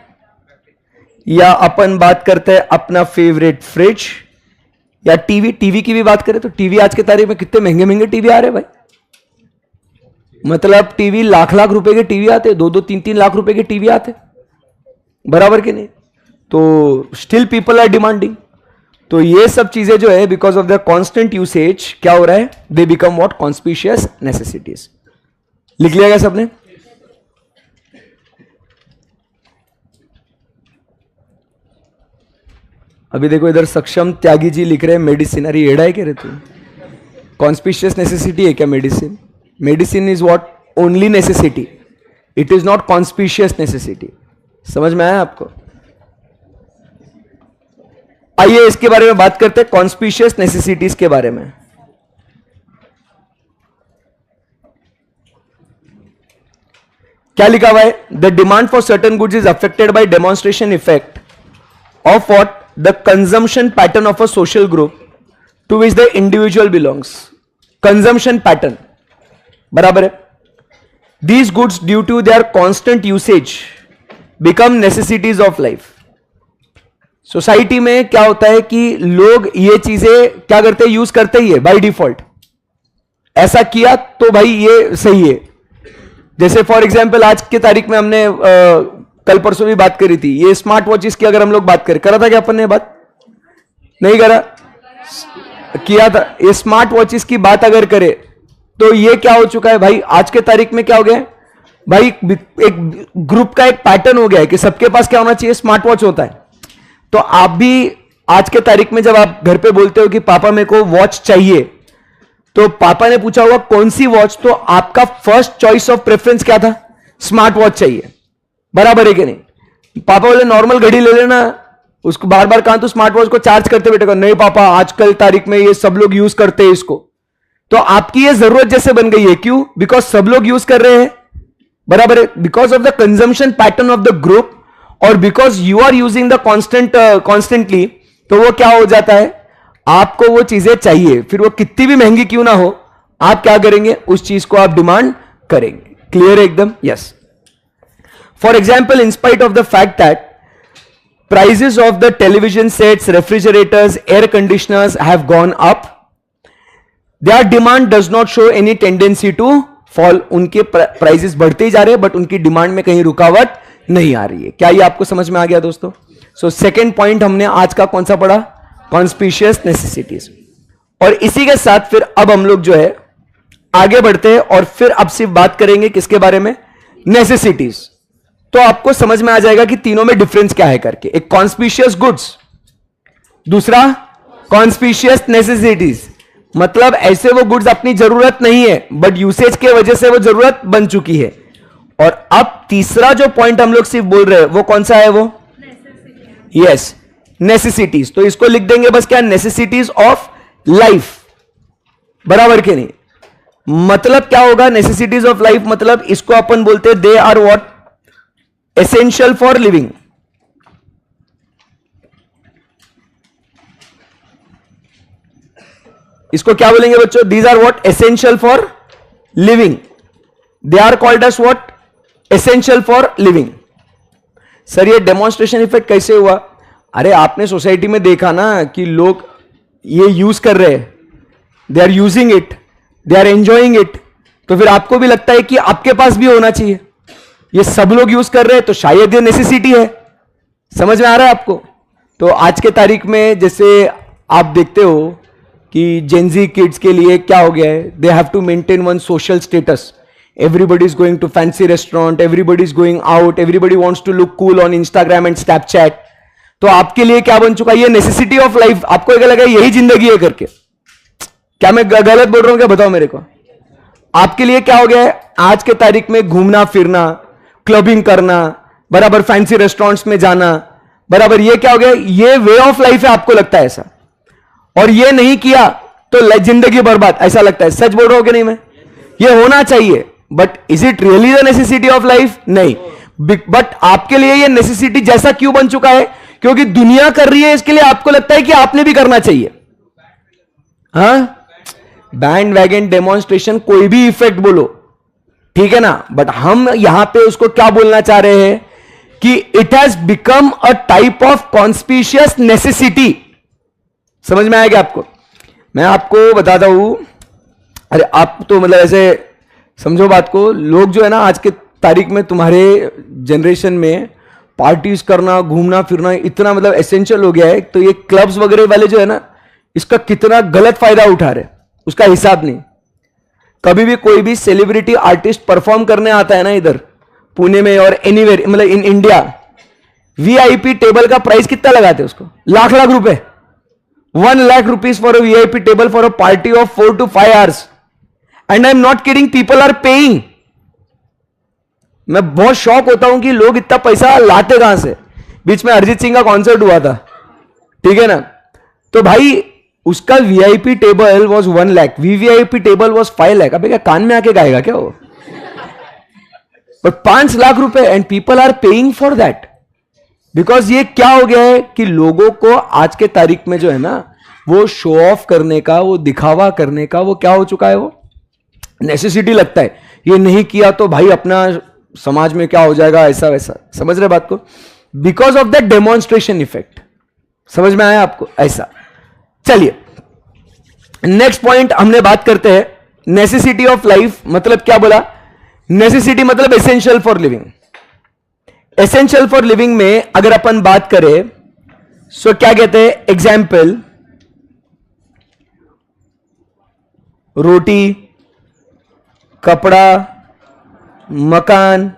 या अपन बात करते हैं अपना फेवरेट फ्रिज, या टीवी। टीवी की भी बात करें तो टीवी आज के तारीख में कितने महंगे महंगे टीवी आ रहे हैं भाई। मतलब टीवी लाख लाख रुपए के टीवी आते, 2-3 लाख रुपए के टीवी आते, बराबर के नहीं? तो स्टिल पीपल आर डिमांडिंग। तो ये सब चीजें जो है because of the constant usage क्या हो रहा है? They become what? Conspicuous necessities. लिख लिया गया सबने? अभी देखो इधर सक्षम त्यागी जी लिख रहे हैं मेडिसिन। अरे एड़ा है कह रहे तू? कॉन्स्पिशियस नेसेसिटी है क्या medicine? Medicine is what? Only necessity, it is not conspicuous necessity. समझ में आया आपको? आइए इसके बारे में बात करते हैं, कॉन्स्पिशियस नेसेसिटीज के बारे में। क्या लिखा हुआ है? The demand for certain goods is affected by demonstration effect of what? The consumption pattern of a social group to which the individual belongs. Consumption pattern, बराबर है? These goods due to their constant usage become necessities of life. Society में क्या होता है कि लोग ये चीजें क्या करते हैं? यूज करते ही है बाय डिफॉल्ट। ऐसा किया तो भाई ये सही है। जैसे फॉर एग्जांपल आज की तारीख में हमने कल परसों भी बात करी थी, ये स्मार्ट वॉचेस की अगर हम लोग बात करें, करा था क्या अपन ने बात? नहीं करा? किया था। ये स्मार्ट वॉचेस की बात अगर करें तो ये क्या हो चुका है भाई? आज के तारीख में क्या हो गया भाई? एक ग्रुप का एक पैटर्न हो गया है कि सबके पास क्या होना चाहिए? स्मार्ट वॉच होता है। तो आप भी आज के तारीख में जब आप घर पे बोलते हो कि पापा मेरे को वॉच चाहिए, तो पापा ने पूछा होगा कौन सी वॉच, तो आपका फर्स्ट चॉइस ऑफ प्रेफरेंस क्या था? स्मार्ट वॉच चाहिए, बराबर है कि नहीं? पापा बोले नॉर्मल घड़ी ले लेना, उसको बार बार कहा तो स्मार्ट वॉच को चार्ज करते बैठेगा। नहीं पापा, आजकल तारीख में ये सब लोग यूज करते हैं इसको। तो आपकी ये जरूरत जैसे बन गई है, क्यों? बिकॉज सब लोग यूज कर रहे हैं, बराबर है? Because of the consumption pattern of the group, और because you are using the constantly, तो वो क्या हो जाता है? आपको वो चीजें चाहिए, फिर वो कितनी भी महंगी क्यों ना हो, आप क्या करेंगे? उस चीज को आप डिमांड करेंगे। क्लियर है एकदम? Yes. For example, in spite of the fact that prices of the television sets, refrigerators, air conditioners have gone up, their demand does not show any tendency to fall. उनके prices बढ़ते ही जा रहे हैं, but उनकी demand में कहीं रुकावट नहीं आ रही है। क्या ये आपको समझ में आ गया दोस्तों? सो सेकेंड पॉइंट हमने आज का कौन सा पढ़ा? Conspicuous necessities. और इसी के साथ फिर अब हम लोग जो है आगे बढ़ते हैं, और फिर अब सिर्फ बात करेंगे किसके बारे में? नेसेसिटीज। तो आपको समझ में आ जाएगा कि तीनों में डिफरेंस क्या है करके। एक कॉन्स्पिशियस गुड्स, दूसरा कॉन्स्पिशियस नेसेसिटीज। मतलब ऐसे वो गुड्स अपनी जरूरत नहीं है, बट यूसेज के वजह से वो जरूरत बन चुकी है। और अब तीसरा जो पॉइंट हम लोग सिर्फ बोल रहे हैं वो कौन सा है? वो यस, नेसेसिटीज। तो इसको लिख देंगे बस क्या? नेसेसिटीज ऑफ लाइफ, बराबर के नहीं? मतलब क्या होगा नेसेसिटीज ऑफ लाइफ? मतलब इसको अपन बोलते हैं they are what? Essential for living. इसको क्या बोलेंगे बच्चों? These are what? Essential for living. They are called as what? Essential for living. Sir ये डेमोन्स्ट्रेशन इफेक्ट कैसे हुआ? अरे आपने सोसाइटी में देखा ना कि लोग ये यूज कर रहे हैं, they are using it, they are enjoying it, तो फिर आपको भी लगता है कि आपके पास भी होना चाहिए। ये सब लोग यूज कर रहे हैं तो शायद ये नेसेसिटी है, समझ में आ रहा है आपको? तो आज के तारीख में जैसे आप देखते हो कि जेनजी किड्स के लिए क्या हो गया है, they have to maintain one social status. Everybody is going to fancy restaurant, everybody is going out, everybody wants to look cool on Instagram and Snapchat. तो आपके लिए क्या बन चुका है? ये नेसेसिटी ऑफ लाइफ. आपको क्या लगा यही जिंदगी है करके? क्या मैं गलत बोल रहा हूं क्या? बताओ मेरे को. आपके लिए क्या हो गया है? आज के तारीख में घूमना फिरना, क्लबिंग करना, बराबर फैंसी रेस्टोरेंट्स में जाना, बराबर ये क्या हो गया? ये वे ऑफ लाइफ है. आपको लगता है ऐसा? और ये नहीं किया तो जिंदगी बर्बाद, ऐसा लगता है. सच बोल रहा हूं कि नहीं मैं? ये होना चाहिए, but is it really the necessity of life? नहीं. बट आपके लिए ये नेसेसिटी जैसा क्यों बन चुका है? क्योंकि दुनिया कर रही है, इसके लिए आपको लगता है कि आपने भी करना चाहिए. हाँ, बैंड वैगन डेमोन्स्ट्रेशन, कोई भी इफेक्ट बोलो, ठीक है ना, बट हम यहां पे उसको क्या बोलना चाह रहे हैं कि it has become a type of conspicuous necessity. समझ में आएगा आपको? मैं आपको बताता हूं. अरे आप तो मतलब ऐसे समझो बात को. लोग जो है ना आज के तारीख में तुम्हारे जनरेशन में पार्टीज करना, घूमना फिरना इतना मतलब एसेंशियल हो गया है. तो ये क्लब्स वगैरह वाले जो है ना, इसका कितना गलत फायदा उठा रहे, उसका हिसाब नहीं. कभी भी कोई भी सेलिब्रिटी आर्टिस्ट परफॉर्म करने आता है ना इधर पुणे में और एनीवेयर, मतलब इन इंडिया, वीआईपी टेबल का प्राइस कितना लगाते हैं उसको? लाख लाख रुपए. 1 lakh rupees for a VIP table for a party of 4 to 5 hours. And I am not kidding, people are paying. मैं बहुत शौक होता हूं कि लोग इतना पैसा लाते कहां से. बीच में अरिजीत सिंह का कॉन्सर्ट हुआ था, ठीक है ना, तो भाई उसका VIP table was 1 lakh, VVIP table was 5 lakh. अबे क्या कान में आके गाएगा क्या वो? बट 5 लाख रुपए, and people are paying for that. Because ये क्या हो गया है कि लोगों को आज के तारीख में जो है ना, वो शो ऑफ करने का, वो दिखावा करने का, वो क्या हो चुका है, वो नेसेसिटी लगता है. ये नहीं किया तो भाई अपना समाज में क्या हो जाएगा, ऐसा वैसा. समझ रहे बात को? Because of the demonstration effect. समझ में आया आपको? ऐसा. चलिए नेक्स्ट पॉइंट हमने बात करते हैं. नेसेसिटी ऑफ लाइफ मतलब क्या बोला? नेसेसिटी मतलब essential for living. Essential for living में अगर अपन बात करें सो क्या कहते हैं? एग्जाम्पल, रोटी, कपड़ा, मकान,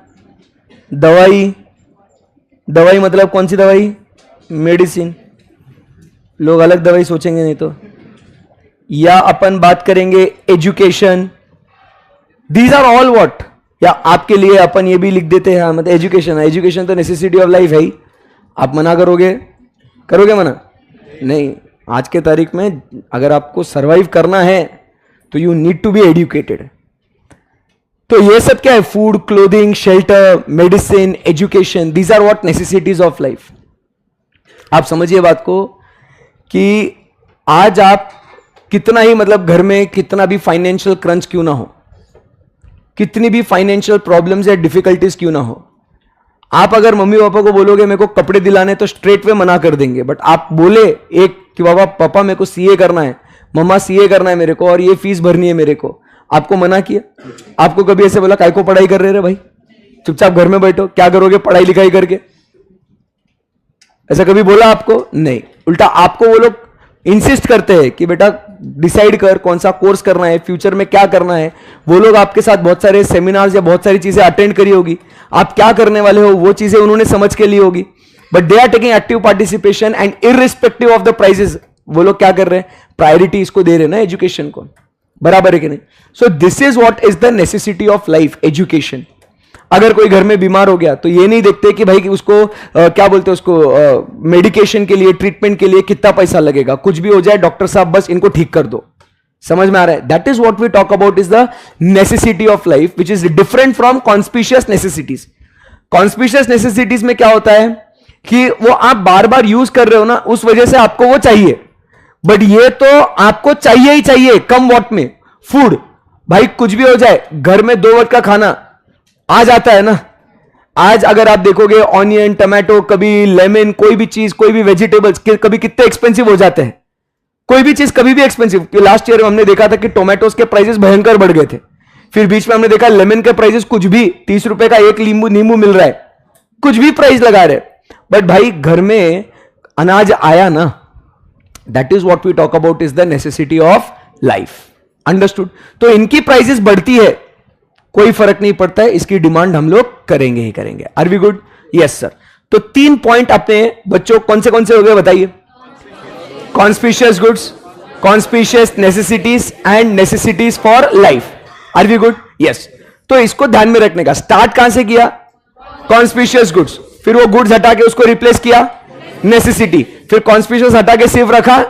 दवाई. दवाई मतलब कौन सी दवाई? मेडिसिन. लोग अलग दवाई सोचेंगे नहीं तो. या अपन बात करेंगे education. These are all what? या आपके लिए अपन ये भी लिख देते हैं, मतलब एजुकेशन. एजुकेशन तो नेसेसिटी ऑफ लाइफ है ही. आप मना करोगे? करोगे मना? नहीं. आज के तारीख में अगर आपको सरवाइव करना है तो you need to be educated. तो ये सब क्या है? Food, clothing, shelter, medicine, education, these are what? Necessities of life. आप समझिए बात को कि आज आप कितना ही मतलब घर में कितना भी फाइनेंशियल क्रंच क्यों ना हो, कितनी भी फाइनेंशियल प्रॉब्लम्स या डिफिकल्टीज क्यों ना हो, आप अगर मम्मी पापा को बोलोगे मेरे को कपड़े दिलाने तो स्ट्रेट वे मना कर देंगे. बट आप बोले एक कि बाबा पापा मेरे को सीए करना है, मम्मा सीए करना है मेरे को, और ये फीस भरनी है मेरे को, आपको मना किया? आपको कभी ऐसे बोला काय को पढ़ाई कर रहे रे भाई, चुपचाप घर में बैठो, क्या करोगे पढ़ाई लिखाई करके? ऐसा कभी बोला आपको? नहीं. उल्टा आपको वो लोग इंसिस्ट करते हैं कि बेटा डिसाइड कर कौन सा कोर्स करना है, फ्यूचर में क्या करना है. वो लोग आपके साथ बहुत सारे सेमिनार्स या बहुत सारी चीजें अटेंड करी होगी, आप क्या करने वाले हो वो चीजें उन्होंने समझ के ली होगी. But they are taking active participation and irrespective of the prices वो लोग क्या कर रहे हैं? प्रायोरिटी इसको दे रहे हैं ना, एजुकेशन को. बराबर है कि नहीं? So this is what is the necessity of life, education. अगर कोई घर में बीमार हो गया तो ये नहीं देखते कि भाई कि उसको क्या बोलते हैं उसको, मेडिकेशन के लिए, ट्रीटमेंट के लिए कितना पैसा लगेगा. कुछ भी हो जाए डॉक्टर साहब बस इनको ठीक कर दो. समझ में आ रहा है? That is what we talk about is the necessity of life which is different from conspicuous necessities. Conspicuous necessities में क्या होता है कि वो आप बार बार यूज कर रहे हो ना, उस वजह से आपको वो चाहिए. बट ये तो आपको चाहिए ही चाहिए. कम वॉट में फूड, भाई कुछ भी हो जाए घर में 2 वक्त का खाना आ जाता है ना. आज अगर आप देखोगे ऑनियन, टमाटो, कभी लेमन, कोई भी चीज, कोई भी वेजिटेबल्स कभी कितने एक्सपेंसिव हो जाते हैं. कोई भी चीज कभी भी एक्सपेंसिव. लास्ट ईयर हमने देखा था कि टोमेटोज के प्राइसेस भयंकर बढ़ गए थे. फिर बीच में हमने देखा लेमन के प्राइसेस कुछ भी 30 रुपए का एक नींबू मिल रहा है, कुछ भी प्राइस लगा रहे. बट भाई घर में अनाज आया ना, that is what we talk about is the necessity of life. Understood. तो इनकी प्राइसेस बढ़ती है, कोई फर्क नहीं पड़ता है, इसकी डिमांड हम लोग करेंगे ही करेंगे. Are we good? Yes sir. तो 3 पॉइंट अपने बच्चों कौन से हो गए बताइए? Conspicuous goods, conspicuous necessities and necessities for life. Are we good? Yes. तो इसको ध्यान में रखने का. स्टार्ट कहां से किया? Conspicuous goods. फिर वो गुड्स हटा के उसको रिप्लेस किया नेसेसिटी. फिर कॉन्स्पिशियस हटा के सिर्फ रखा.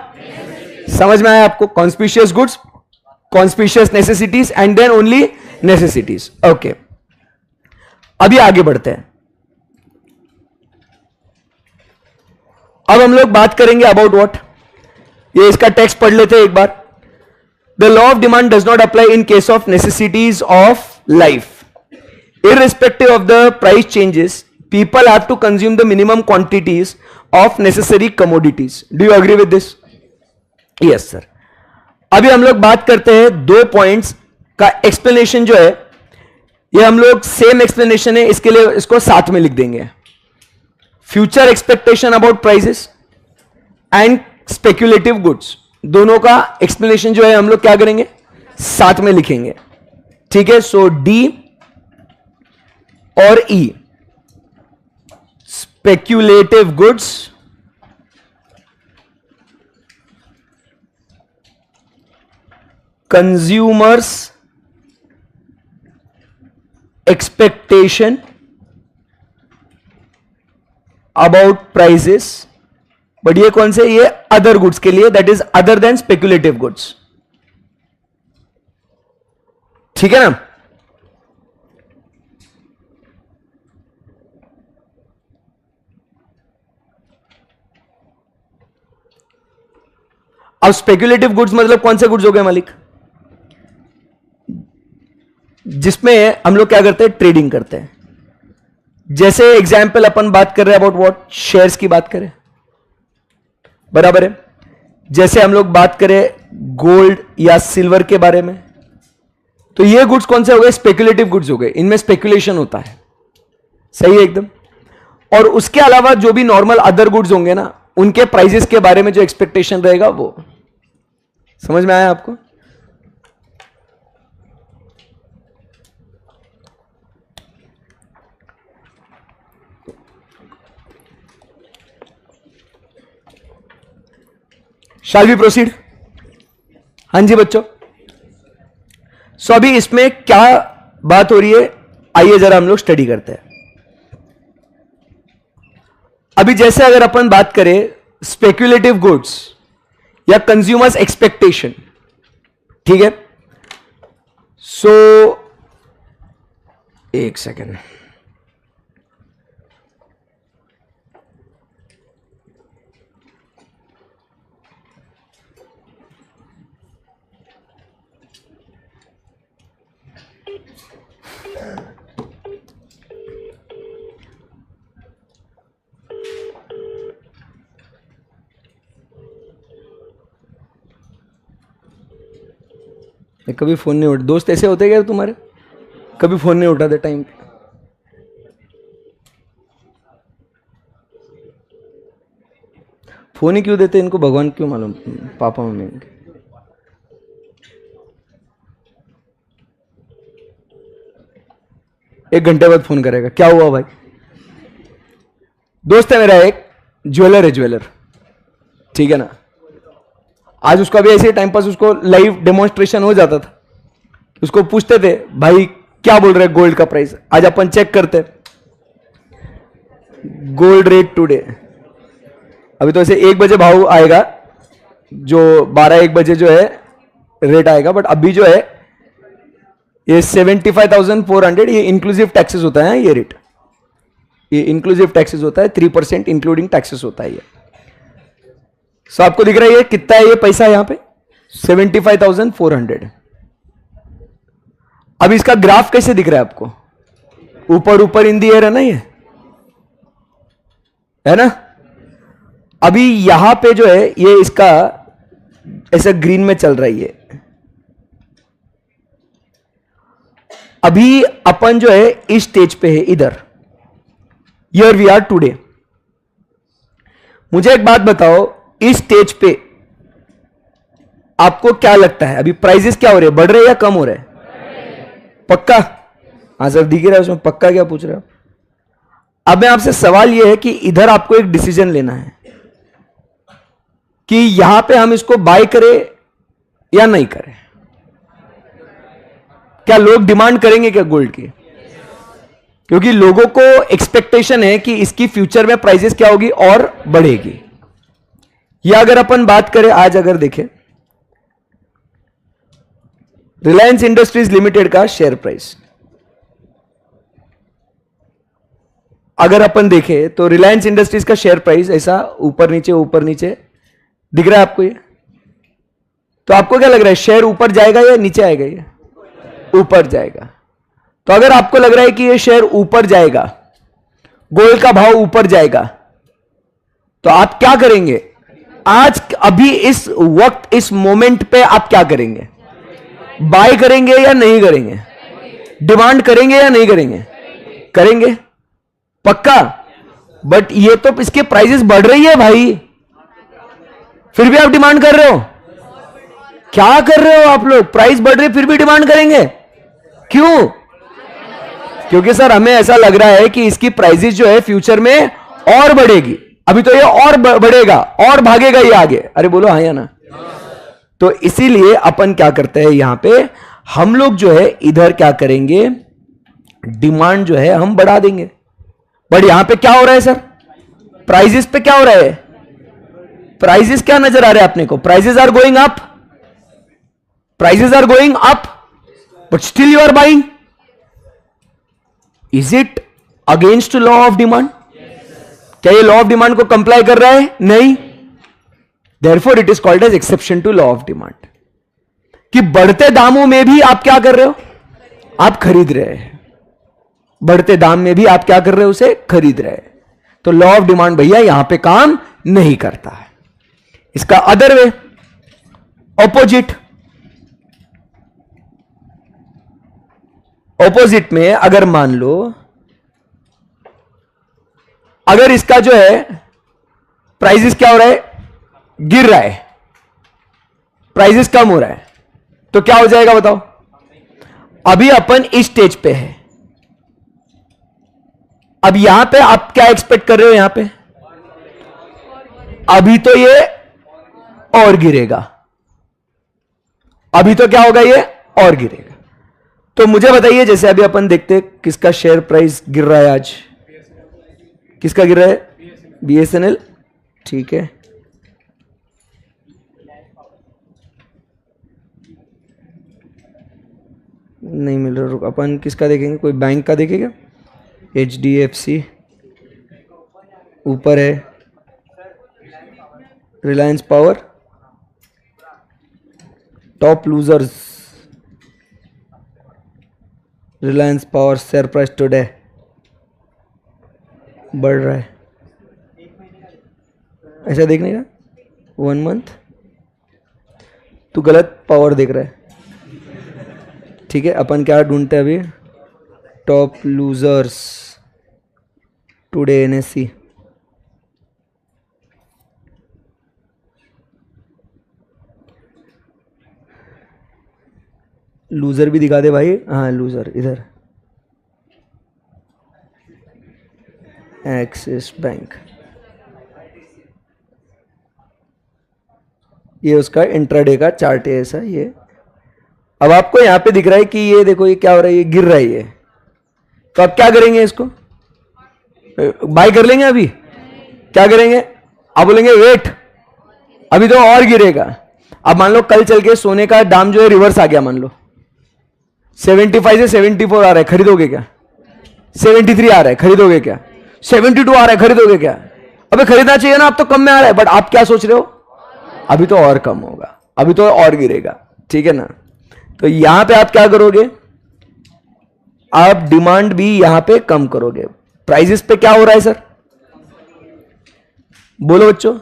समझ में आया आपको? Conspicuous goods, conspicuous necessities and then only necessities. Okay, अभी आगे बढ़ते हैं. अब हम लोग बात करेंगे अबाउट व्हाट. ये इसका टेक्स्ट पढ़ लेते हैं एक बार. The law of demand does not apply in case of necessities of life. Irrespective of the price changes, people have to consume the minimum quantities of necessary commodities. Do you agree with this? Yes, sir. अभी हम लोग बात करते हैं 2 points का explanation जो है, ये हम लोग सेम एक्सप्लेनेशन है, इसके लिए इसको साथ में लिख देंगे. Future expectation about prices and speculative goods, दोनों का एक्सप्लेनेशन जो है हम लोग क्या करेंगे? साथ में लिखेंगे. ठीक है. सो डी और E, speculative goods consumers expectation about prices. But ये कौन से? ये अदर गुड्स के लिए, that is other than speculative goods. ठीक है ना? अब स्पेक्युलेटिव गुड्स मतलब कौन से गुड्स हो गए मालिक? जिसमें हम लोग क्या करते हैं? ट्रेडिंग करते हैं. जैसे एग्जाम्पल अपन बात कर रहे हैं अबाउट व्हाट? शेयर्स की बात करें, बराबर है. जैसे हम लोग बात करें गोल्ड या सिल्वर के बारे में, तो ये गुड्स कौन से हो गए? स्पेक्युलेटिव गुड्स हो गए. इनमें स्पेक्युलेशन होता है. सही है एकदम. और उसके अलावा जो भी नॉर्मल अदर गुड्स होंगे ना, उनके प्राइसेस के बारे में जो एक्सपेक्टेशन रहेगा वो. समझ में आया आपको? Shall we proceed? हाँ जी बच्चों. सो अभी इसमें क्या बात हो रही है, आइए जरा हम लोग स्टडी करते हैं. अभी जैसे अगर अपन बात करें स्पेक्युलेटिव गुड्स या कंज्यूमर्स एक्सपेक्टेशन, ठीक है. सो एक सेकेंड. कभी फोन नहीं उठा. दोस्त ऐसे होते क्या तुम्हारे? कभी फोन नहीं उठाते टाइम पे? फोन ही क्यों देते इनको? भगवान क्यों मालूम, पापा मम्मी. एक घंटे बाद फोन करेगा, क्या हुआ भाई? दोस्त है मेरा एक, ज्वेलर है, ज्वेलर. ठीक है ना. आज उसका भी ऐसे टाइम पास, उसको लाइव डेमोन्स्ट्रेशन हो जाता था. उसको पूछते थे भाई क्या बोल रहे गोल्ड का प्राइस. आज अपन चेक करते गोल्ड रेट टुडे. अभी तो ऐसे 1 बजे भाव आएगा, जो 12-1 बजे जो है रेट आएगा. बट अभी जो है ये 75,400, ये इंक्लूसिव टैक्सेस होता है. ये रेट, ये इंक्लूसिव टैक्सेस होता है. 3% इंक्लूडिंग टैक्सेस होता है ये. सो आपको दिख रहा है ये कितना है? ये पैसा यहां पे 75,400. अब इसका ग्राफ कैसे दिख रहा है आपको? ऊपर ऊपर इन दी एयर है ना, ये है ना. अभी यहां पे जो है ये इसका ऐसा ग्रीन में चल रहा है ये. अभी अपन जो है इस स्टेज पे है इधर. Here we are today. मुझे एक बात बताओ, इस स्टेज पे आपको क्या लगता है अभी प्राइजेस क्या हो रहे हैं, बढ़ रहे हैं या कम हो रहे हैं? पक्का? हाँ सर दिख रहा है उसमें, पक्का क्या पूछ रहे हो? अब मैं आपसे सवाल यह है कि इधर आपको एक डिसीजन लेना है कि यहां पे हम इसको बाय करें या नहीं करें। क्या लोग डिमांड करेंगे क्या गोल्ड की? क्योंकि लोगों को एक्सपेक्टेशन है कि इसकी फ्यूचर में प्राइसेस क्या होगी, और बढ़ेगी। या अगर अपन बात करें आज, अगर देखें रिलायंस इंडस्ट्रीज लिमिटेड का शेयर प्राइस, अगर अपन देखें तो रिलायंस इंडस्ट्रीज का शेयर प्राइस ऐसा ऊपर नीचे दिख रहा है आपको ये? तो आपको क्या लग रहा है, शेयर ऊपर जाएगा या नीचे आएगा? ये ऊपर जाएगा। तो अगर आपको लग रहा है कि ये शेयर ऊपर जाएगा, गोल्ड का भाव ऊपर जाएगा, तो आप क्या करेंगे आज, अभी इस वक्त, इस मोमेंट पे आप क्या करेंगे? बाय करेंगे या नहीं करेंगे? डिमांड करेंगे या नहीं करेंगे? करेंगे पक्का। बट ये तो इसके प्राइसेस बढ़ रही है भाई, फिर भी आप डिमांड कर रहे हो। क्या कर रहे हो आप लोग? प्राइस बढ़ रही फिर भी डिमांड करेंगे, क्यों? क्योंकि सर हमें ऐसा लग रहा है कि इसकी प्राइसेस जो है फ्यूचर में और बढ़ेगी। अभी तो ये और बढ़ेगा और भागेगा ये आगे। अरे बोलो हाँ या ना? तो इसीलिए अपन क्या करते हैं, यहां पे हम लोग जो है इधर क्या करेंगे, डिमांड जो है हम बढ़ा देंगे। बट यहां पे क्या हो रहा है सर, प्राइसेस पे क्या हो रहा है? प्राइसेस क्या नजर आ रहे हैं अपने को? Prices are going up, prices are going up, but still you are buying. Is it against law of demand? क्या ये लॉ ऑफ डिमांड को कंप्लाई कर रहा है? नहीं। Therefore it is called as exception to law of demand, कि बढ़ते दामों में भी आप क्या कर रहे हो, आप खरीद रहे हैं। बढ़ते दाम में भी आप क्या कर रहे हो, उसे खरीद रहे हैं। तो लॉ ऑफ डिमांड भैया यहां पे काम नहीं करता है। इसका अदर वे, ऑपोजिट, ऑपोजिट में अगर मान लो, अगर इसका जो है प्राइसेस क्या हो रहा है, गिर रहा है, प्राइसेस कम हो रहा है, तो क्या हो जाएगा बताओ? अभी अपन इस स्टेज पे है, अब यहां पे आप क्या एक्सपेक्ट कर रहे हो? यहां पे अभी तो ये और गिरेगा, अभी तो क्या होगा, ये और गिरेगा। तो मुझे बताइए, जैसे अभी अपन देखते हैं किसका शेयर प्राइस गिर रहा है आज, किसका गिर रहा है? बीएसएनएल, ठीक है। नहीं मिल रहा, रुक, अपन किसका देखेंगे, कोई बैंक का देखेगा? HDFC ऊपर है, Reliance power, top losers, Reliance power share price today बढ़ रहा है, ऐसा देखने का 1 मंथ, तू गलत पावर देख रहा है। ठीक है, अपन क्या ढूंढते हैं अभी, top losers today NSE, loser भी दिखा दे भाई। हाँ लूजर इधर, एक्सिस बैंक, ये उसका इंट्राडे का चार्ट है ऐसा ये। अब आपको यहां पे दिख रहा है कि ये देखो ये क्या हो रहा है, ये गिर रहा है ये, तो आप क्या करेंगे, इसको बाय कर लेंगे? अभी क्या करेंगे? आप बोलेंगे वेट, अभी तो और गिरेगा। अब मान लो कल चल के सोने का दाम जो है रिवर्स आ गया, मान लो 75 से 74 आ रहा है, खरीदोगे क्या? 73 आ रहा है, खरीदोगे क्या? 72 आ रहा है, खरीदोगे क्या? अबे खरीदना चाहिए ना, अब तो कम में आ रहा है, बट आप क्या सोच रहे हो, अभी तो और कम होगा, अभी तो और गिरेगा। ठीक है ना? तो यहां पे आप क्या करोगे, आप डिमांड भी यहां पे कम करोगे। प्राइसेस पे क्या हो रहा है सर, बोलो बच्चों?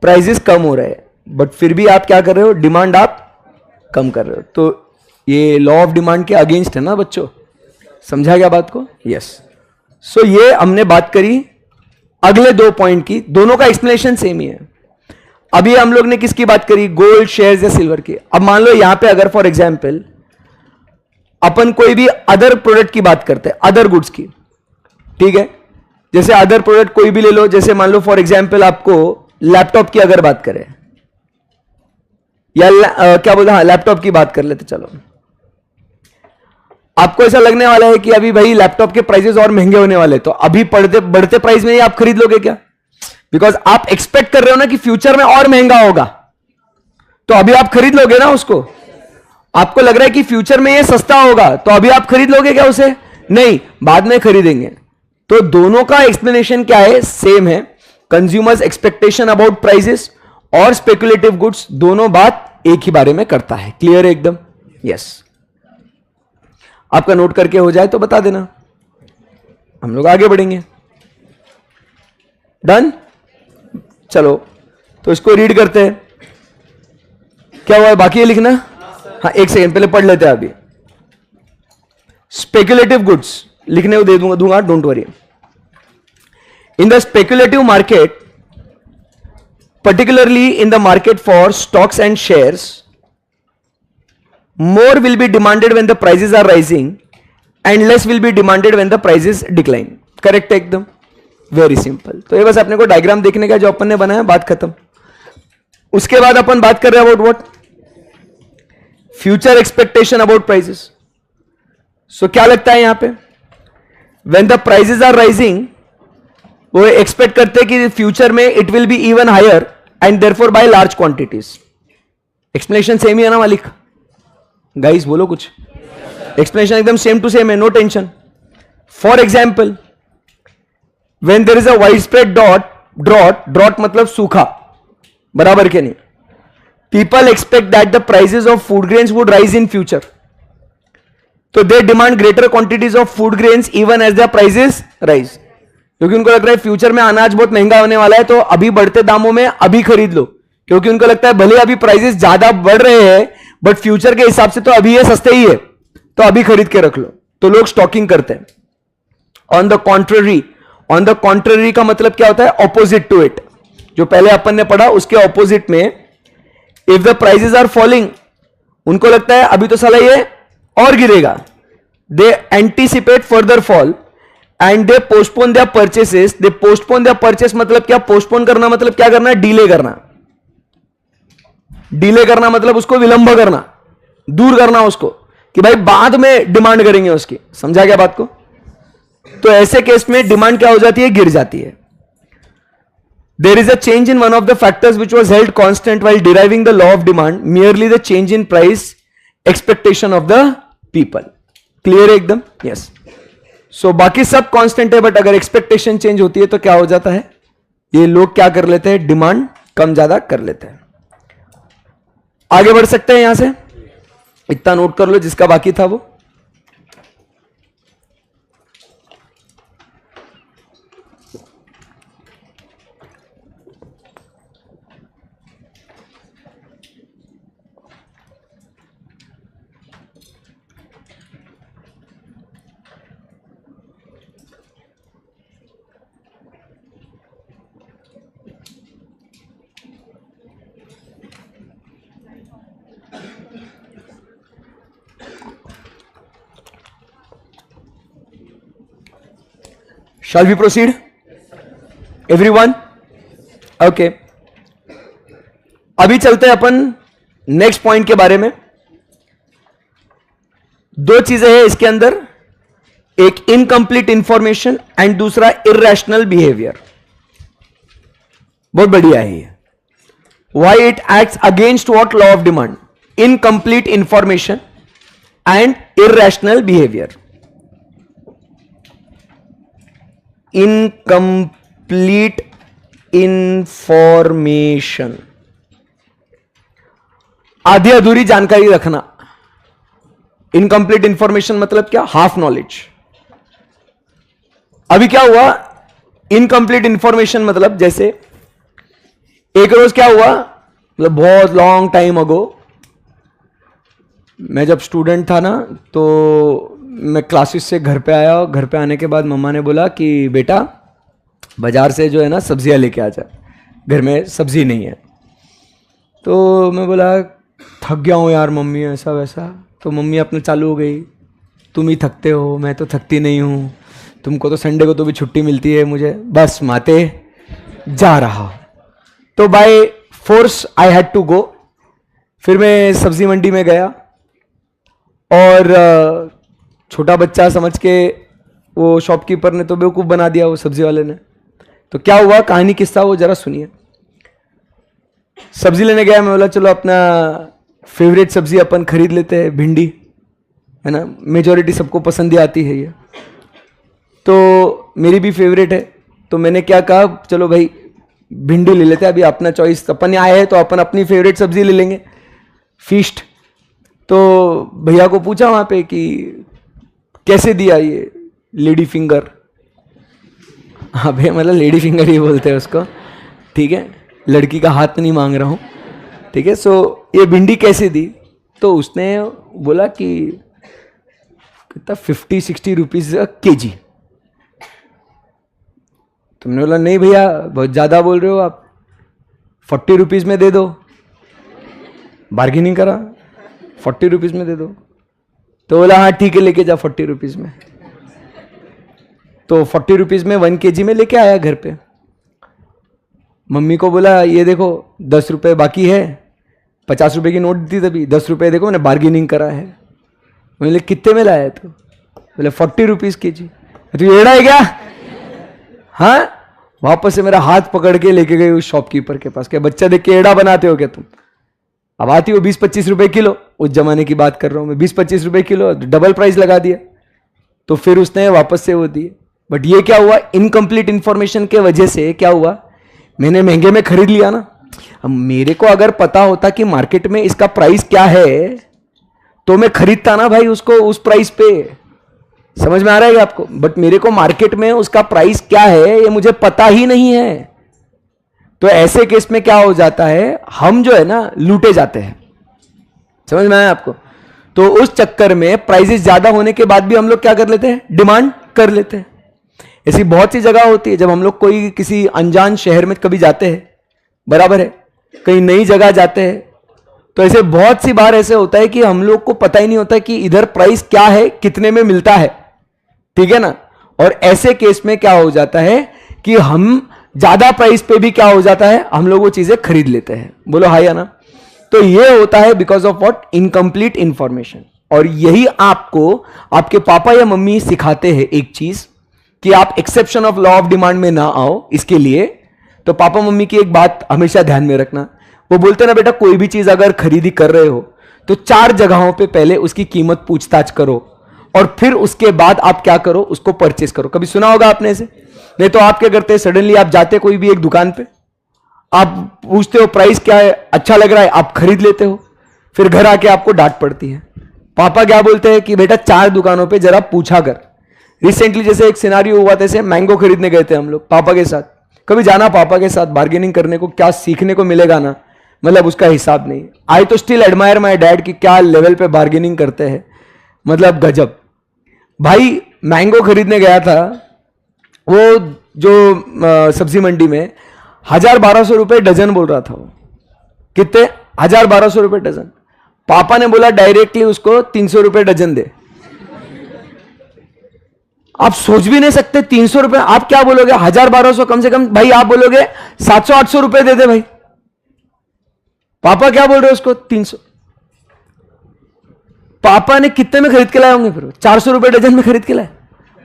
प्राइसेस कम हो रहे हैं, बट फिर भी आप क्या कर रहे हो, डिमांड आप कम कर रहे हो। तो ये लॉ ऑफ डिमांड के अगेंस्ट है ना बच्चों, समझा गया बात को? यस। सो ये हमने बात करी अगले 2 पॉइंट की, दोनों का एक्सप्लेनेशन सेम ही है। अभी हम लोग ने किसकी बात करी, गोल्ड, शेयर्स या सिल्वर की। अब मान लो यहां पे अगर फॉर एग्जांपल अपन कोई भी अदर प्रोडक्ट की बात करते हैं, अदर गुड्स की, ठीक है, जैसे अदर प्रोडक्ट कोई भी ले लो, जैसे मान लो फॉर एग्जांपल आपको लैपटॉप की अगर बात करें, या क्या बोलते, हाँ लैपटॉप की बात कर लेते चलो। आपको ऐसा लगने वाला है कि अभी भाई लैपटॉप के प्राइसेस और महंगे होने वाले, तो अभी बढ़ते प्राइस में ही आप खरीद लोगे क्या? बिकॉज आप एक्सपेक्ट कर रहे हो ना कि फ्यूचर में और महंगा होगा, तो अभी आप खरीद लोगे ना उसको। आपको लग रहा है कि फ्यूचर में ये सस्ता होगा, तो अभी आप खरीद लोगे क्या उसे? नहीं, बाद में खरीदेंगे। तो दोनों का एक्सप्लेनेशन क्या है? सेम है। कंज्यूमर्स एक्सपेक्टेशन अबाउट प्राइसेस और स्पेकुलेटिव गुड्स, दोनों बात एक ही बारे में करता है। क्लियर है एकदम? यस। आपका नोट करके हो जाए तो बता देना, हम लोग आगे बढ़ेंगे। डन? चलो तो इसको रीड करते हैं। क्या हुआ है, बाकी है लिखना? हाँ, एक सेकेंड पहले पढ़ लेते हैं। अभी स्पेकुलेटिव गुड्स लिखने को दे दूंगा, don't worry. In the speculative market, particularly in the market for stocks and shares, more will be demanded when the prices are rising and less will be demanded when the prices decline. Correct है एकदम? Very simple. तो ये बस अपने को diagram देखने का जो अपन ने बनाया, बात खत्म। उसके बाद अपन बात कर रहे हैं about what? Future expectation about prices. So क्या लगता है यहां पे? When the prices are rising, वो एक्सपेक्ट करते हैं कि फ्यूचर में it will be even higher and therefore buy large quantities. Explanation same ही है ना मालिक? गाइस बोलो कुछ। एक्सप्लेनेशन एकदम सेम टू सेम है, no tension. For example, when there is a widespread drought मतलब सूखा, बराबर के नहीं, people expect that the prices of food grains would rise in future, तो they demand greater quantities of food grains even as the prices rise. क्योंकि उनको लग रहा है फ्यूचर में अनाज बहुत महंगा होने वाला है, तो अभी बढ़ते दामों में अभी खरीद लो, क्योंकि उनको लगता है भले अभी प्राइसेस ज्यादा बढ़ रहे हैं बट फ्यूचर के हिसाब से तो अभी ये सस्ते ही है, तो अभी खरीद के रख लो। तो लोग स्टॉकिंग करते हैं। ऑन द कॉन्ट्ररी का मतलब क्या होता है? Opposite to it. जो पहले अपन ने पढ़ा उसके ऑपोजिट में, if the prices are falling, उनको लगता है अभी तो साला ये और गिरेगा, they anticipate further fall and they postpone their purchases. They postpone their purchase मतलब क्या? पोस्टपोन करना मतलब क्या करना? डिले करना। डिले करना मतलब उसको विलंब करना, दूर करना उसको, कि भाई बाद में डिमांड करेंगे उसकी। समझा क्या बात को? तो ऐसे केस में डिमांड क्या हो जाती है? गिर जाती है। There is a change in one of the factors which was held constant while deriving the law of demand, merely the change in price expectation of the people. Clear है एकदम? यस। सो बाकी सब कांस्टेंट है, but अगर expectation change होती है तो क्या हो जाता है? ये लोग क्या कर लेते हैं? डिमांड कम ज्यादा कर लेते हैं। आगे बढ़ सकते हैं यहां से? इतना नोट कर लो जिसका बाकी था वो। Shall we proceed? Everyone? Okay. अभी चलते हैं अपन नेक्स्ट पॉइंट के बारे में। दो चीजें हैं इसके अंदर, एक इनकंप्लीट इंफॉर्मेशन एंड दूसरा इररेशनल बिहेवियर। बहुत बढ़िया है ये। Why it acts against what? Law of demand. Incomplete information and irrational behaviour. Incomplete information, आधी अधूरी जानकारी रखना। इनकंप्लीट इंफॉर्मेशन मतलब क्या? Half knowledge. अभी क्या हुआ? इनकंप्लीट इंफॉर्मेशन मतलब जैसे एक रोज क्या हुआ, मतलब बहुत लॉन्ग टाइम अगो, मैं जब स्टूडेंट था ना, तो मैं क्लासेस से घर पे आया और घर पे आने के बाद मम्मा ने बोला कि बेटा बाजार से जो है ना सब्जियां लेके आ जा, घर में सब्जी नहीं है। तो मैं बोला थक गया हूँ यार मम्मी, ऐसा वैसा। तो मम्मी अपने चालू हो गई, तुम ही थकते हो, मैं तो थकती नहीं हूँ, तुमको तो संडे को तो भी छुट्टी मिलती है, मुझे बस माते जा रहा। तो by force I had to go. फिर मैं सब्जी मंडी में गया और छोटा बच्चा समझ के वो शॉपकीपर ने तो बेवकूफ़ बना दिया, वो सब्जी वाले ने। तो क्या हुआ, कहानी किस्सा वो जरा सुनिए। सब्जी लेने गया, मैं बोला चलो अपना फेवरेट सब्जी अपन खरीद लेते हैं, भिंडी है ना, मेजॉरिटी सबको पसंद ही आती है ये, तो मेरी भी फेवरेट है। तो मैंने क्या कहा, चलो भाई भिंडी ले लेते हैं, अभी अपना चॉइस, अपन आए हैं तो अपन अपनी फेवरेट सब्जी ले लेंगे, फीस्ट। तो भैया को पूछा वहां पे कि कैसे दिया ये लेडी फिंगर। हाँ भैया, मतलब लेडी फिंगर ही बोलते हैं उसको, ठीक है, लड़की का हाथ नहीं मांग रहा हूँ, ठीक है। सो ये भिंडी कैसे दी, तो उसने बोला कि कितना 50-60 रुपीज के जी। तुमने बोला नहीं भैया बहुत ज़्यादा बोल रहे हो आप, 40 रुपीज़ में दे दो। बार्गेनिंग करा, 40 रुपीज़ में दे दो। तो बोला हाँ ठीक है लेके जा 40 रुपीज़ में। तो 40 रुपीज़ में 1 kg में लेके आया घर पे। मम्मी को बोला ये देखो 10 रुपये बाकी है, 50 रुपये की नोट दी तभी, 10 रुपये देखो मैंने बार्गेनिंग करा है। बोले कितने में लाया तो, बोले 40 रुपीज़ kg। तो एड़ा है क्या? हाँ, वापस से मेरा हाथ पकड़ के लेके गए उस शॉपकीपर के पास, क्या बच्चा देख के एड़ा बनाते हो क्या तुम? अब आती हो 20-25 रुपए किलो, उस जमाने की बात कर रहा हूं मैं, 20-25 रुपए किलो, डबल प्राइस लगा दिया। तो फिर उसने वापस से वो दिए। बट ये क्या हुआ, इनकम्प्लीट इंफॉर्मेशन के वजह से क्या हुआ, मैंने महंगे में खरीद लिया ना। अब मेरे को अगर पता होता कि मार्केट में इसका प्राइस क्या है तो मैं खरीदता ना भाई उसको उस प्राइस पे। समझ में आ रहा है आपको? बट मेरे को मार्केट में उसका प्राइस क्या है ये मुझे पता ही नहीं है। तो ऐसे केस में क्या हो जाता है, हम जो है ना लूटे जाते हैं। समझ में आया आपको? तो उस चक्कर में प्राइसेस ज्यादा होने के बाद भी हम लोग क्या कर लेते हैं, डिमांड कर लेते हैं। ऐसी बहुत सी जगह होती है, जब हम लोग कोई किसी अनजान शहर में कभी जाते हैं, बराबर है, कहीं नई जगह जाते हैं, तो ऐसे बहुत सी बार ऐसे होता है कि हम लोग को पता ही नहीं होता कि इधर प्राइस क्या है, कितने में मिलता है, ठीक है ना। और ऐसे केस में क्या हो जाता है कि हम ज्यादा प्राइस पे भी क्या हो जाता है, हम लोग वो चीजें खरीद लेते हैं। बोलो हाय या ना? तो ये होता है because of what, incomplete information. और यही आपको आपके पापा या मम्मी सिखाते हैं एक चीज, कि आप exception of law of demand में ना आओ। इसके लिए तो पापा मम्मी की एक बात हमेशा ध्यान में रखना, वो बोलते ना बेटा कोई भी चीज अगर खरीदी कर रहे हो तो 4 जगहों पे पहले उसकी कीमत पूछताछ करो और फिर उसके बाद आप क्या करो, उसको परचेस करो। कभी सुना होगा आपने ऐसे? नहीं तो आप क्या करते हैं, सडनली आप जाते कोई भी एक दुकान पे, आप पूछते हो प्राइस क्या है, अच्छा लग रहा है, आप खरीद लेते हो, फिर घर आके आपको डांट पड़ती है। पापा क्या बोलते हैं कि बेटा 4 दुकानों पे जरा पूछा कर। रिसेंटली जैसे एक सिनारियो हुआ था, मैंगो खरीदने गए थे हम लोग पापा के साथ। कभी जाना पापा के साथ बार्गेनिंग करने को, क्या सीखने को मिलेगा ना, मतलब उसका हिसाब नहीं। आई तो स्टिल एडमायर माई डैड कि क्या लेवल पे बार्गेनिंग करते हैं, मतलब गजब। भाई मैंगो खरीदने गया था, वो जो सब्जी मंडी में 1000-1200 रुपए डजन बोल रहा था। वो कितने, 1000-1200 रुपए डजन। पापा ने बोला डायरेक्टली उसको 300 रुपए डजन दे। आप सोच भी नहीं सकते 300 रुपए, आप क्या बोलोगे, 1000-1200 कम से कम भाई आप बोलोगे 700-800 रुपए दे दे भाई। पापा क्या बोल रहे हो उसको 300। पापा ने कितने में खरीद के लाए होंगे फिर? 400 रुपए डजन में खरीद के लाए।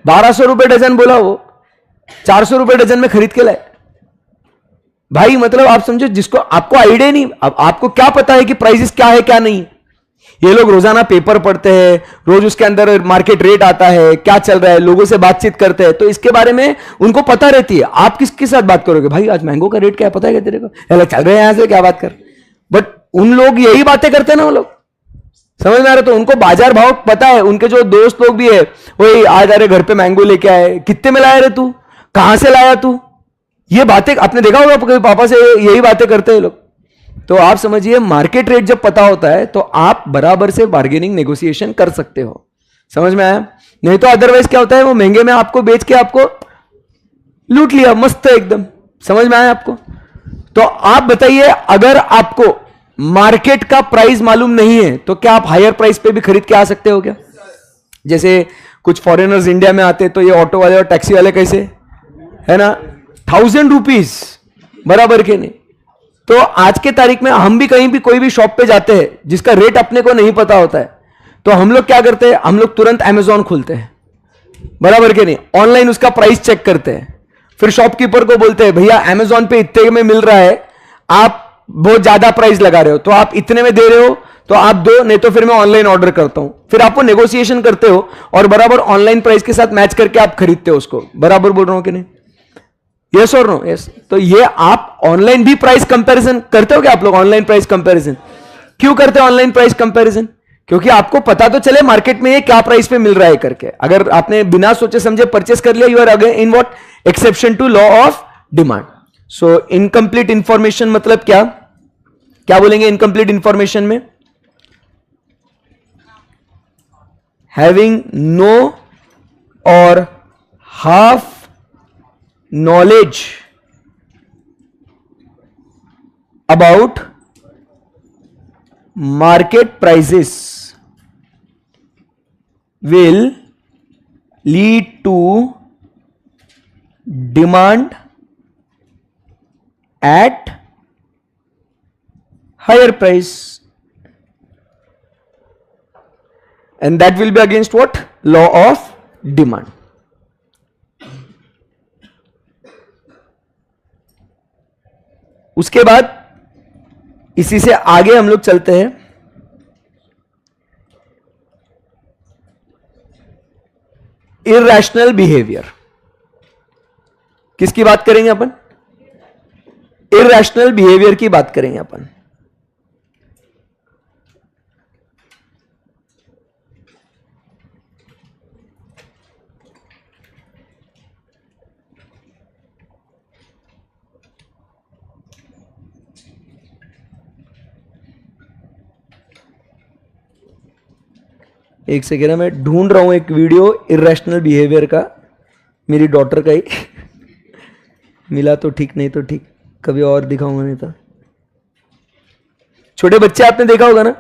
1200 रुपए डजन बोला वो, 400 रुपए डजन में खरीद के लाए भाई। मतलब आप समझो, जिसको आपको आइडिया नहीं, अब आपको क्या पता है कि प्राइसेस क्या है क्या नहीं। ये लोग रोजाना पेपर पढ़ते हैं, रोज उसके अंदर मार्केट रेट आता है, क्या चल रहा है, लोगों से बातचीत करते हैं, तो इसके बारे में उनको पता रहती है। आप किसके साथ बात करोगे, भाई आज मैंगो का रेट क्या पता है क्या तेरे को, चल रहे हैं यहां से क्या बात कर। बट उन लोग यही बातें करते हैं ना, वो लोग, समझ में आ रहा? तो उनको बाजार भाव पता है। उनके जो दोस्त लोग भी है, वही आज अरे घर पे मैंगो लेके आए, कितने में लाया रे तू, कहां से लाया तू, ये बातें आपने देखा होगा पापा से यही बातें करते हैं लोग। तो आप समझिए, मार्केट रेट जब पता होता है तो आप बराबर से बार्गेनिंग नेगोशिएशन कर सकते हो। समझ में आया? नहीं तो अदरवाइज क्या होता है, वो महंगे में आपको बेच के आपको लूट लिया, मस्त है एकदम। समझ में आया आपको? तो आप बताइए, अगर आपको मार्केट का प्राइस मालूम नहीं है तो क्या आप हायर प्राइस पे भी खरीद के आ सकते हो क्या? जैसे कुछ फॉरेनर्स इंडिया में आते तो ये ऑटो वाले और टैक्सी वाले कैसे है ना, 1000 रुपीज बराबर के नहीं। तो आज के तारीख में हम भी कहीं भी कोई भी शॉप पे जाते हैं जिसका रेट अपने को नहीं पता होता है, तो हम लोग क्या करते हैं, हम लोग तुरंत अमेजॉन खोलते हैं, बराबर के नहीं, ऑनलाइन उसका प्राइस चेक करते हैं, फिर शॉपकीपर को बोलते हैं भैया अमेजॉन पे इतने में मिल रहा है, आप बहुत ज्यादा प्राइस लगा रहे हो, तो आप इतने में दे रहे हो तो आप दो, नहीं तो फिर मैं ऑनलाइन ऑर्डर करता हूं। फिर आपको नेगोशिएशन करते हो और बराबर ऑनलाइन प्राइस के साथ मैच करके आप खरीदते हो उसको। बराबर बोल रहा हूं कि नहीं? यस और नो? यस। तो ये आप ऑनलाइन भी प्राइस कंपैरिजन करते हो क्या? आप लोग ऑनलाइन प्राइस कंपैरिजन क्यों करते हो? ऑनलाइन प्राइस कंपैरिजन क्योंकि आपको पता तो चले मार्केट में ये क्या प्राइस पे मिल रहा है करके। अगर आपने बिना सोचे समझे परचेस कर लिया, you are again in what? Exception to law of demand. So incomplete information मतलब क्या? क्या बोलेंगे इनकंप्लीट इंफॉर्मेशन में? Having no or half knowledge about market prices will lead to demand at higher price, and that will be against what? Law of demand. उसके बाद इसी से आगे हम लोग चलते हैं, इरैशनल बिहेवियर। किसकी बात करेंगे अपन? इरैशनल बिहेवियर की बात करेंगे अपन। एक सेकेंड, मैं ढूंढ रहा हूं एक वीडियो इरैशनल बिहेवियर का, मेरी डॉटर का ही मिला तो ठीक, नहीं तो ठीक, कभी और दिखाऊंगा, नहीं तो। छोटे बच्चे आपने देखा होगा ना,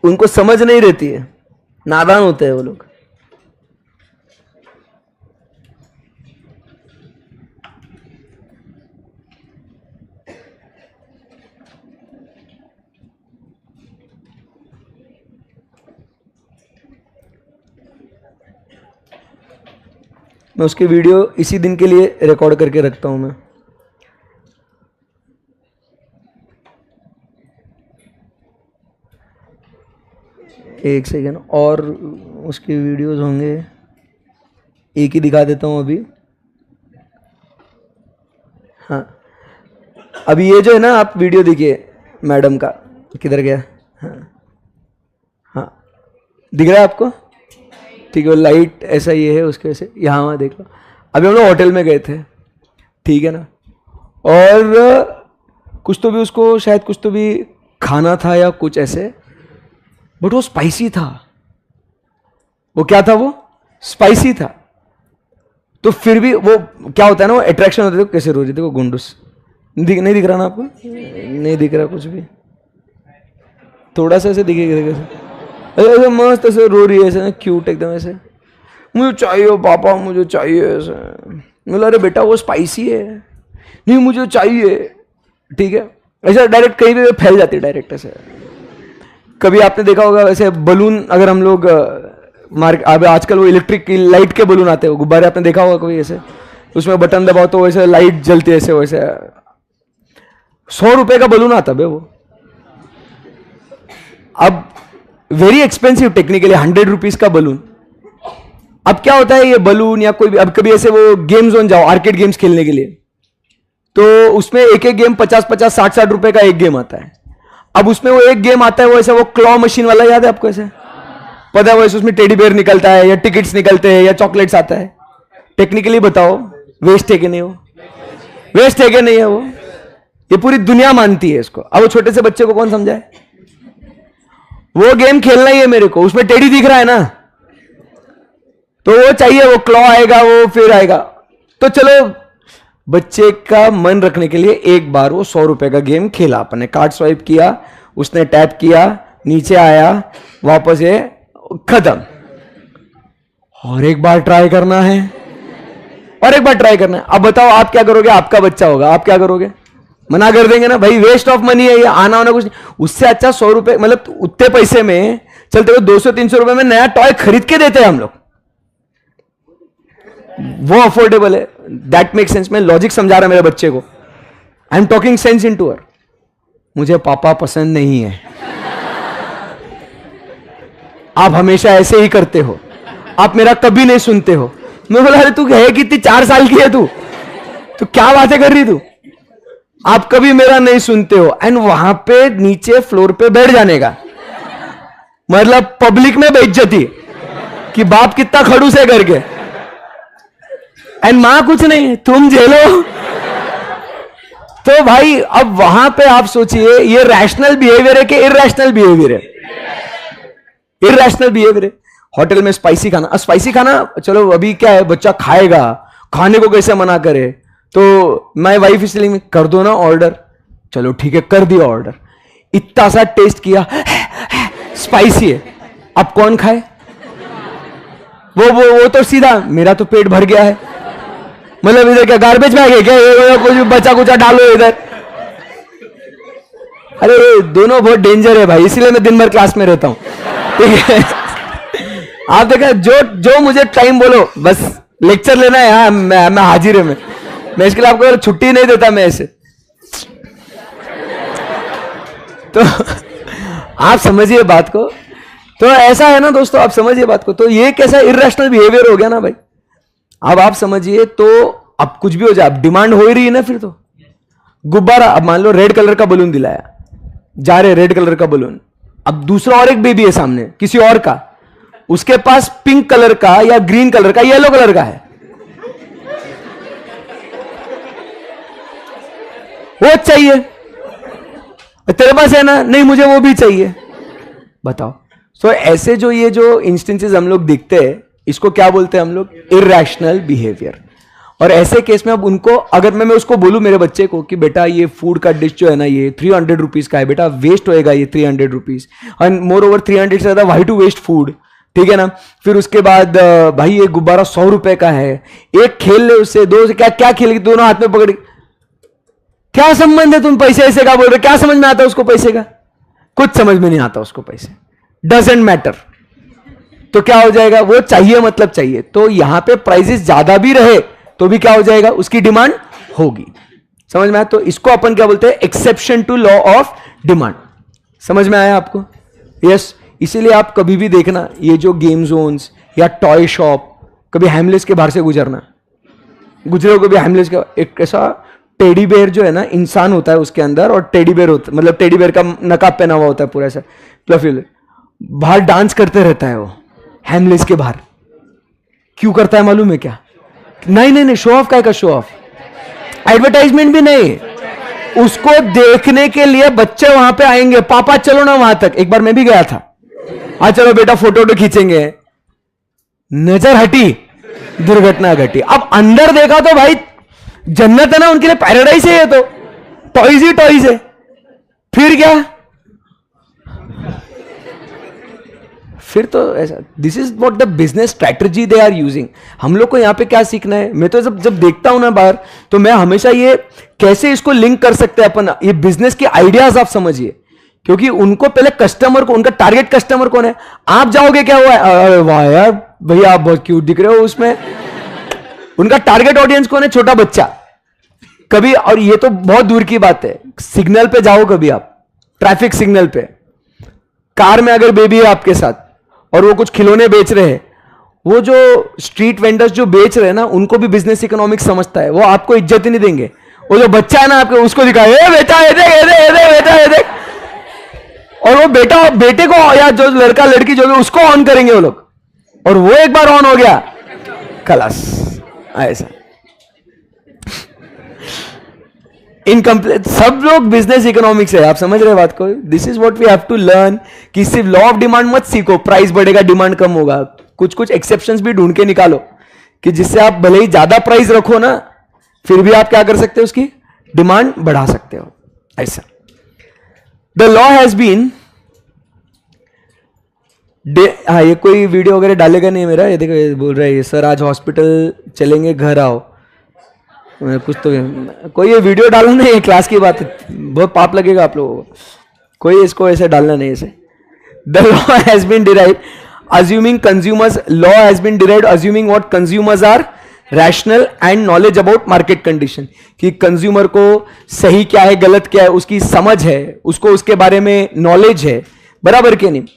उनको समझ नहीं रहती है, नादान होते हैं वो लोग। मैं उसकी वीडियो इसी दिन के लिए रिकॉर्ड करके रखता हूं मैं। एक सेकेंड, और उसके वीडियोस होंगे, एक ही दिखा देता हूं अभी। हाँ, अभी ये जो है ना, आप वीडियो देखिए मैडम का, किधर गया? हाँ हाँ, दिख रहा है आपको? ठीक है, लाइट ऐसा ये है उसके वैसे, यहाँ वहाँ देख लो। अभी हम लोग होटल में गए थे, ठीक है ना, और कुछ तो भी उसको शायद कुछ तो भी खाना था या कुछ ऐसे, बट वो स्पाइसी था। वो क्या था? वो स्पाइसी था। तो फिर भी वो क्या होता है ना, वो अट्रैक्शन होता है। देखो कैसे रो रही थी वो गुंडूस। नहीं दिख रहा ना आपको? नहीं दिख रहा कुछ भी, थोड़ा सा ऐसे दिखेगा कैसे, ऐसे मस्त ऐसे रो रही है, ऐसे क्यूट एकदम, ऐसे मुझे चाहिए पापा, मुझे चाहिए ऐसे। बोला अरे बेटा वो स्पाइसी है, नहीं मुझे चाहिए, ठीक है। ऐसा डायरेक्ट कहीं भी फैल जाती है डायरेक्ट ऐसे। कभी आपने देखा होगा वैसे बलून, अगर हम लोग अब आजकल वो इलेक्ट्रिक लाइट के बलून आते हैं, गुब्बारे, आपने देखा होगा कोई ऐसे, उसमें बटन दबाओ तो वैसे लाइट जलती है ऐसे वैसे। 100 रुपए का बलून आता है वो, अब वेरी एक्सपेंसिव टेक्निकली, 100 रुपीज का बलून। अब क्या होता है ये बलून या कोई भी, अब कभी ऐसे वो गेम जोन जाओ आर्केड गेम्स खेलने के लिए, तो उसमें एक एक गेम 50-50, 60-60 रुपए का एक गेम आता है। अब उसमें वो एक गेम आता है, वो ऐसा वो क्लॉ मशीन वाला, याद है आपको? ऐसे पता है वो, उसमें टेडी बेयर निकलता है या टिकट्स निकलते हैं या चॉकलेट्स आता है। टेक्निकली बताओ वेस्ट है कि नहीं? वो वेस्ट है कि नहीं है? वो ये पूरी दुनिया मानती है इसको। अब वो छोटे से बच्चे को कौन समझाए? वो गेम खेलना ही है मेरे को, उसमें टेडी दिख रहा है ना, तो वो चाहिए, वो क्लॉ आएगा, वो फिर आएगा। तो चलो बच्चे का मन रखने के लिए एक बार वो 100 रुपए का गेम खेला, अपने कार्ड स्वाइप किया, उसने टैप किया, नीचे आया, वापस ये खत्म। और एक बार ट्राई करना है, और एक बार ट्राई करना है। अब बताओ आप क्या करोगे? आपका बच्चा होगा, आप क्या करोगे? मना कर देंगे ना, भाई वेस्ट ऑफ मनी है ये, आना होना कुछ नहीं। उससे अच्छा 100 रुपए, मतलब उतने पैसे में चलते हुए 200-300 रुपए में नया टॉय खरीद के देते हैं हम लोग, वो अफोर्डेबल है। That make sense. मैं लॉजिक समझा रहा मेरे बच्चे को, I am talking sense into her. मुझे पापा पसंद नहीं है, आप हमेशा ऐसे ही करते हो, आप मेरा कभी नहीं सुनते हो। मैं बोला अरे तू है कितनी, 4 साल की है तू क्या बातें कर रही तू, आप कभी मेरा नहीं सुनते हो। एंड वहां पे नीचे फ्लोर पे बैठ जाने का मतलब पब्लिक में बेइज्जती कि बाप कितना खड़ूस है करके, एंड मां कुछ नहीं, तुम झेलो। तो भाई अब वहां पे आप सोचिए ये रैशनल बिहेवियर है कि इरैशनल बिहेवियर है? इरैशनल बिहेवियर है। होटल में स्पाइसी खाना, स्पाइसी खाना चलो अभी क्या है, बच्चा खाएगा, खाने को कैसे मना करे? तो माय वाइफ इसलिए कर दो ना ऑर्डर, चलो ठीक है कर दिया ऑर्डर, इतना सा टेस्ट किया, स्पाइसी है, अब कौन खाए? वो तो सीधा मेरा तो पेट भर गया है, मतलब इधर क्या गार्बेज बैग है क्या, कुछ बचा कुचा डालो इधर। अरे दोनों बहुत डेंजर है भाई, इसीलिए मैं दिन भर क्लास में रहता हूं, ठीक है? आप देखा जो मुझे टाइम बोलो, बस लेक्चर लेना है, हाँ मैं हाजिर है, मैं इसके लिए आपको छुट्टी नहीं देता मैं ऐसे। तो आप समझिए बात को, तो ऐसा है ना दोस्तों, आप समझिए बात को। तो ये कैसा इरैशनल बिहेवियर हो गया ना भाई। अब आप समझिए, तो अब कुछ भी हो जाए, अब डिमांड हो ही रही है ना। फिर तो गुब्बारा, अब मान लो रेड कलर का बलून दिलाया, जा रहे रेड कलर का बलून, अब दूसरा और एक बेबी है सामने किसी और का, उसके पास पिंक कलर का या ग्रीन कलर का, येलो कलर का है, वो चाहिए, तेरे पास है ना, नहीं मुझे वो भी चाहिए। बताओ। सो ऐसे जो ये जो इंस्टेंसेस हम लोग देखते हैं, इसको क्या बोलते हैं हम लोग? Irrational behaviour. और ऐसे केस में अब उनको, अगर मैं उसको बोलूं मेरे बच्चे को कि बेटा ये फूड का डिश जो है ना ये 300 रुपीज का है, बेटा वेस्ट होएगा ये 300 रुपीज, एंड मोर ओवर 300 से ज्यादा, वाई टू वेस्ट फूड, ठीक है ना? फिर उसके बाद भाई ये गुब्बारा 100 रुपए का है, एक खेल ले उससे, दो से क्या खेलेगी, दोनों हाथ में पकड़, क्या संबंध है, तुम पैसे ऐसे का बोल रहे, क्या समझ में आता है उसको पैसे का? कुछ समझ में नहीं आता उसको पैसे, डजेंट मैटर। तो क्या हो जाएगा, वो चाहिए मतलब चाहिए। तो यहां पे प्राइसेस ज्यादा भी रहे तो भी क्या हो जाएगा, उसकी डिमांड होगी। समझ में आया? तो इसको अपन क्या बोलते हैं? Exception to law of demand. समझ में आया आपको? यस। इसीलिए आप कभी भी देखना, ये जो गेम जोन्स या टॉय शॉप, कभी हैमलेस के बाहर से गुजरे हो कभी हैमलेस का, एक ऐसा टेडी बेयर जो है ना, इंसान होता है उसके अंदर, और टेडी बेयर होता है, मतलब टेडी बेयर का नकाब पहना हुआ होता है पूरा ऐसा फ्लफी, बाहर डांस करते रहता है वो हैमलेस के बाहर। क्यों करता है मालूम है क्या? नहीं, शो ऑफ का शो ऑफ, एडवर्टाइजमेंट भी नहीं, उसको देखने के लिए बच्चे वहां पे आएंगे, पापा चलो ना वहां तक। एक बार मैं भी गया था, आज चलो बेटा फोटो खींचेंगे, नजर हटी, दुर्घटना घटी। अब अंदर देखा तो भाई जन्नत है ना, उनके लिए पैराडाइज है, ये तो टॉयज ही टॉयज है। फिर क्या, फिर तो ऐसा, this is what the business strategy they are using. हम लोग को यहां पे क्या सीखना है? मैं तो जब देखता हूं ना बाहर, तो मैं हमेशा ये कैसे इसको लिंक कर सकते हैं अपन, ये बिजनेस के आइडियाज आप समझिए, क्योंकि उनको पहले कस्टमर को, उनका टारगेट कस्टमर कौन है? आप जाओगे क्या हुआ है, अरे वाह यार भैया आप बहुत क्यूट दिख रहे हो, उसमें उनका टारगेट ऑडियंस कौन है? छोटा बच्चा। कभी, और ये तो बहुत दूर की बात है, सिग्नल पे जाओ कभी आप, ट्रैफिक सिग्नल पे, कार में अगर बेबी है आपके साथ और वो कुछ खिलौने बेच रहे हैं, वो जो स्ट्रीट वेंडर्स जो बेच रहे हैं ना, उनको भी बिजनेस इकोनॉमिक्स समझता है, वो आपको इज्जत ही नहीं देंगे। वो जो बच्चा है ना आपके, उसको दिखाए, ए बेटा ये देख, बेटा ये देख, और वो बेटे को या जो लड़का लड़की जो भी, उसको ऑन करेंगे वो लोग, और वो एक बार ऑन हो गया खलास। ऐसा इनकम्प्लीट, सब लोग बिजनेस इकोनॉमिक्स है, आप समझ रहे बात को? This is what we have to learn, कि सिर्फ लॉ ऑफ डिमांड मत सीखो, प्राइस बढ़ेगा डिमांड कम होगा, कुछ एक्सेप्शंस भी ढूंढ के निकालो कि जिससे आप भले ही ज्यादा प्राइस रखो ना, फिर भी आप क्या कर सकते हो, उसकी डिमांड बढ़ा सकते हो। ऐसा द लॉ हैज बीन, हाँ ये कोई वीडियो वगैरह डालेगा नहीं मेरा, ये देखो ये बोल रहा है सर आज हॉस्पिटल चलेंगे घर आओ, कुछ तो कोई ये वीडियो डालना नहीं है, क्लास की बात है, बहुत पाप लगेगा आप लोगों को, कोई इसको ऐसे डालना नहीं ऐसे। The law has been derived assuming consumers, law has been derived assuming what consumers are rational and knowledge about market condition, कि कंज्यूमर को सही क्या है गलत क्या है उसकी समझ है, उसको उसके बारे में नॉलेज है, बराबर के नहीं।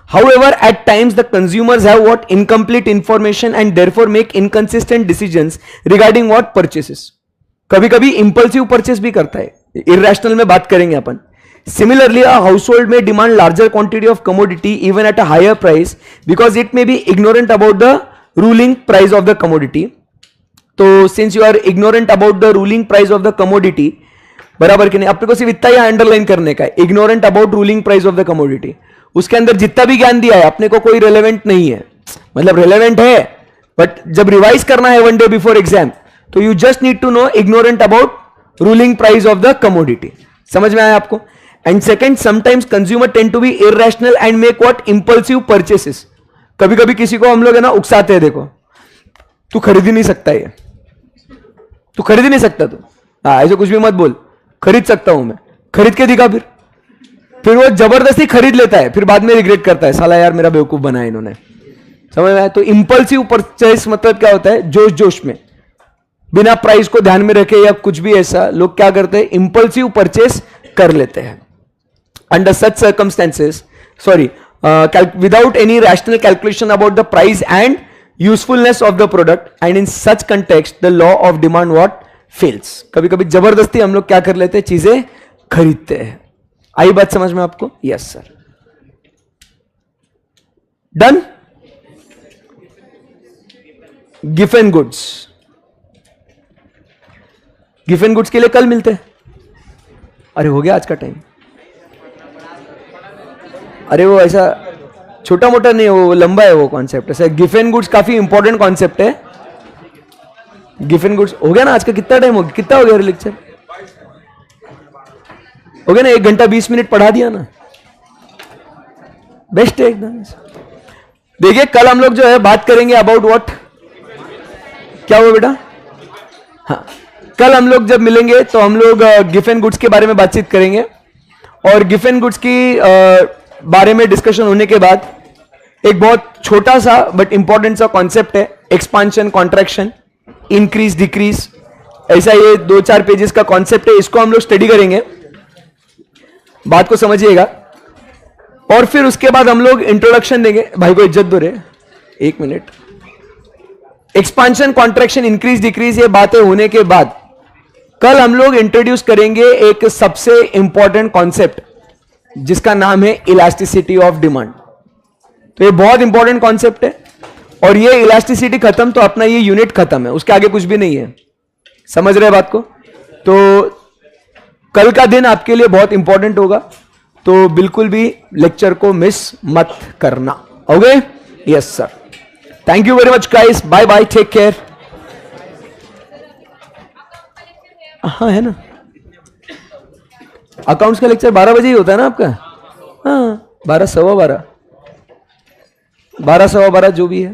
However, at times the consumers have what incomplete information and therefore make inconsistent decisions regarding what purchases. कभी कभी impulsive purchase भी करता है, irrational में बात करेंगे अपन। Similarly, a household may demand larger quantity of commodity even at a higher price because it may be ignorant about the ruling price of the commodity. तो since you are ignorant about the ruling price of the commodity, बराबर कि नहीं, अपने को सिर्फ इतना ही underline करने का है, ignorant about ruling price of the commodity। उसके अंदर जितना भी ज्ञान दिया है अपने को कोई रेलेवेंट नहीं है, मतलब रेलेवेंट है बट जब रिवाइज करना है वन डे बिफोर एग्जाम तो you just need to know ignorant about ruling price of the commodity। समझ में आया आपको? And second, sometimes consumer tend to be irrational and make what impulsive purchases. कभी कभी किसी को हम लोग है ना उकसाते हैं, देखो तू खरीद ही नहीं सकता, ये तू खरीद ही नहीं सकता, तू हाँ ऐसे कुछ भी मत बोल, खरीद सकता हूं मैं, खरीद के दिखा, फिर वो जबरदस्ती खरीद लेता है, फिर बाद में रिग्रेट करता है, साला यार मेरा बेवकूफ बनाया इन्होंने। समझ में आया? तो इंपल्सिव परचेस मतलब क्या होता है, जोश जोश में बिना प्राइस को ध्यान में रखे या कुछ भी ऐसा लोग क्या करते हैं, इंपल्सिव परचेस कर लेते हैं। Under such circumstances, without any rational calculation about the price and usefulness of the product, and in such context, the law of demand what fails. कभी कभी जबरदस्ती हम लोग क्या कर लेते हैं, चीजें खरीदते हैं। आई बात समझ में आपको? Yes sir, done. Giffen goods, Giffen goods के लिए कल मिलते हैं। अरे हो गया आज का टाइम। अरे वो ऐसा छोटा मोटा नहीं है, वो लंबा है वो कॉन्सेप्ट। ऐसा गिफन गुड्स काफी इंपॉर्टेंट कॉन्सेप्ट है। गिफन गुड्स हो गया ना, आज का कितना टाइम हो गया, कितना हो गया लेक्चर? हो गया ना, 1 घंटा 20 मिनट पढ़ा दिया ना, बेस्ट है एकदम। देखिए कल हम लोग जो है बात करेंगे अबाउट व्हाट, क्या हुआ बेटा? हाँ, कल हम लोग जब मिलेंगे तो हम लोग गिफन गुड्स के बारे में बातचीत करेंगे, और गिफन गुड्स की बारे में डिस्कशन होने के बाद एक बहुत छोटा सा बट इंपॉर्टेंट सा कॉन्सेप्ट है, एक्सपांशन, कॉन्ट्रैक्शन, इंक्रीज, डिक्रीज, ऐसा ये 2-4 पेजेस का कॉन्सेप्ट है। इसको हम लोग स्टडी करेंगे, बात को समझिएगा। और फिर उसके बाद हम लोग इंट्रोडक्शन देंगे। भाई को इज्जत दो रे, 1 minute. Expansion, contraction, increase, decrease ये बातें होने के बाद कल हम लोग इंट्रोड्यूस करेंगे एक सबसे इंपॉर्टेंट कॉन्सेप्ट जिसका नाम है इलास्टिसिटी ऑफ डिमांड। तो ये बहुत इंपॉर्टेंट कॉन्सेप्ट है, और ये इलास्टिसिटी खत्म तो अपना ये यूनिट खत्म है, उसके आगे कुछ भी नहीं है। समझ रहे बात को? तो कल का दिन आपके लिए बहुत इंपॉर्टेंट होगा, तो बिल्कुल भी लेक्चर को मिस मत करना। Okay? Yes sir, thank you very much guys, bye bye, take care. हाँ है ना, अकाउंट्स का लेक्चर 12 बजे ही होता है ना आपका? हाँ 12, 12:15, 12, 12:15 जो भी है।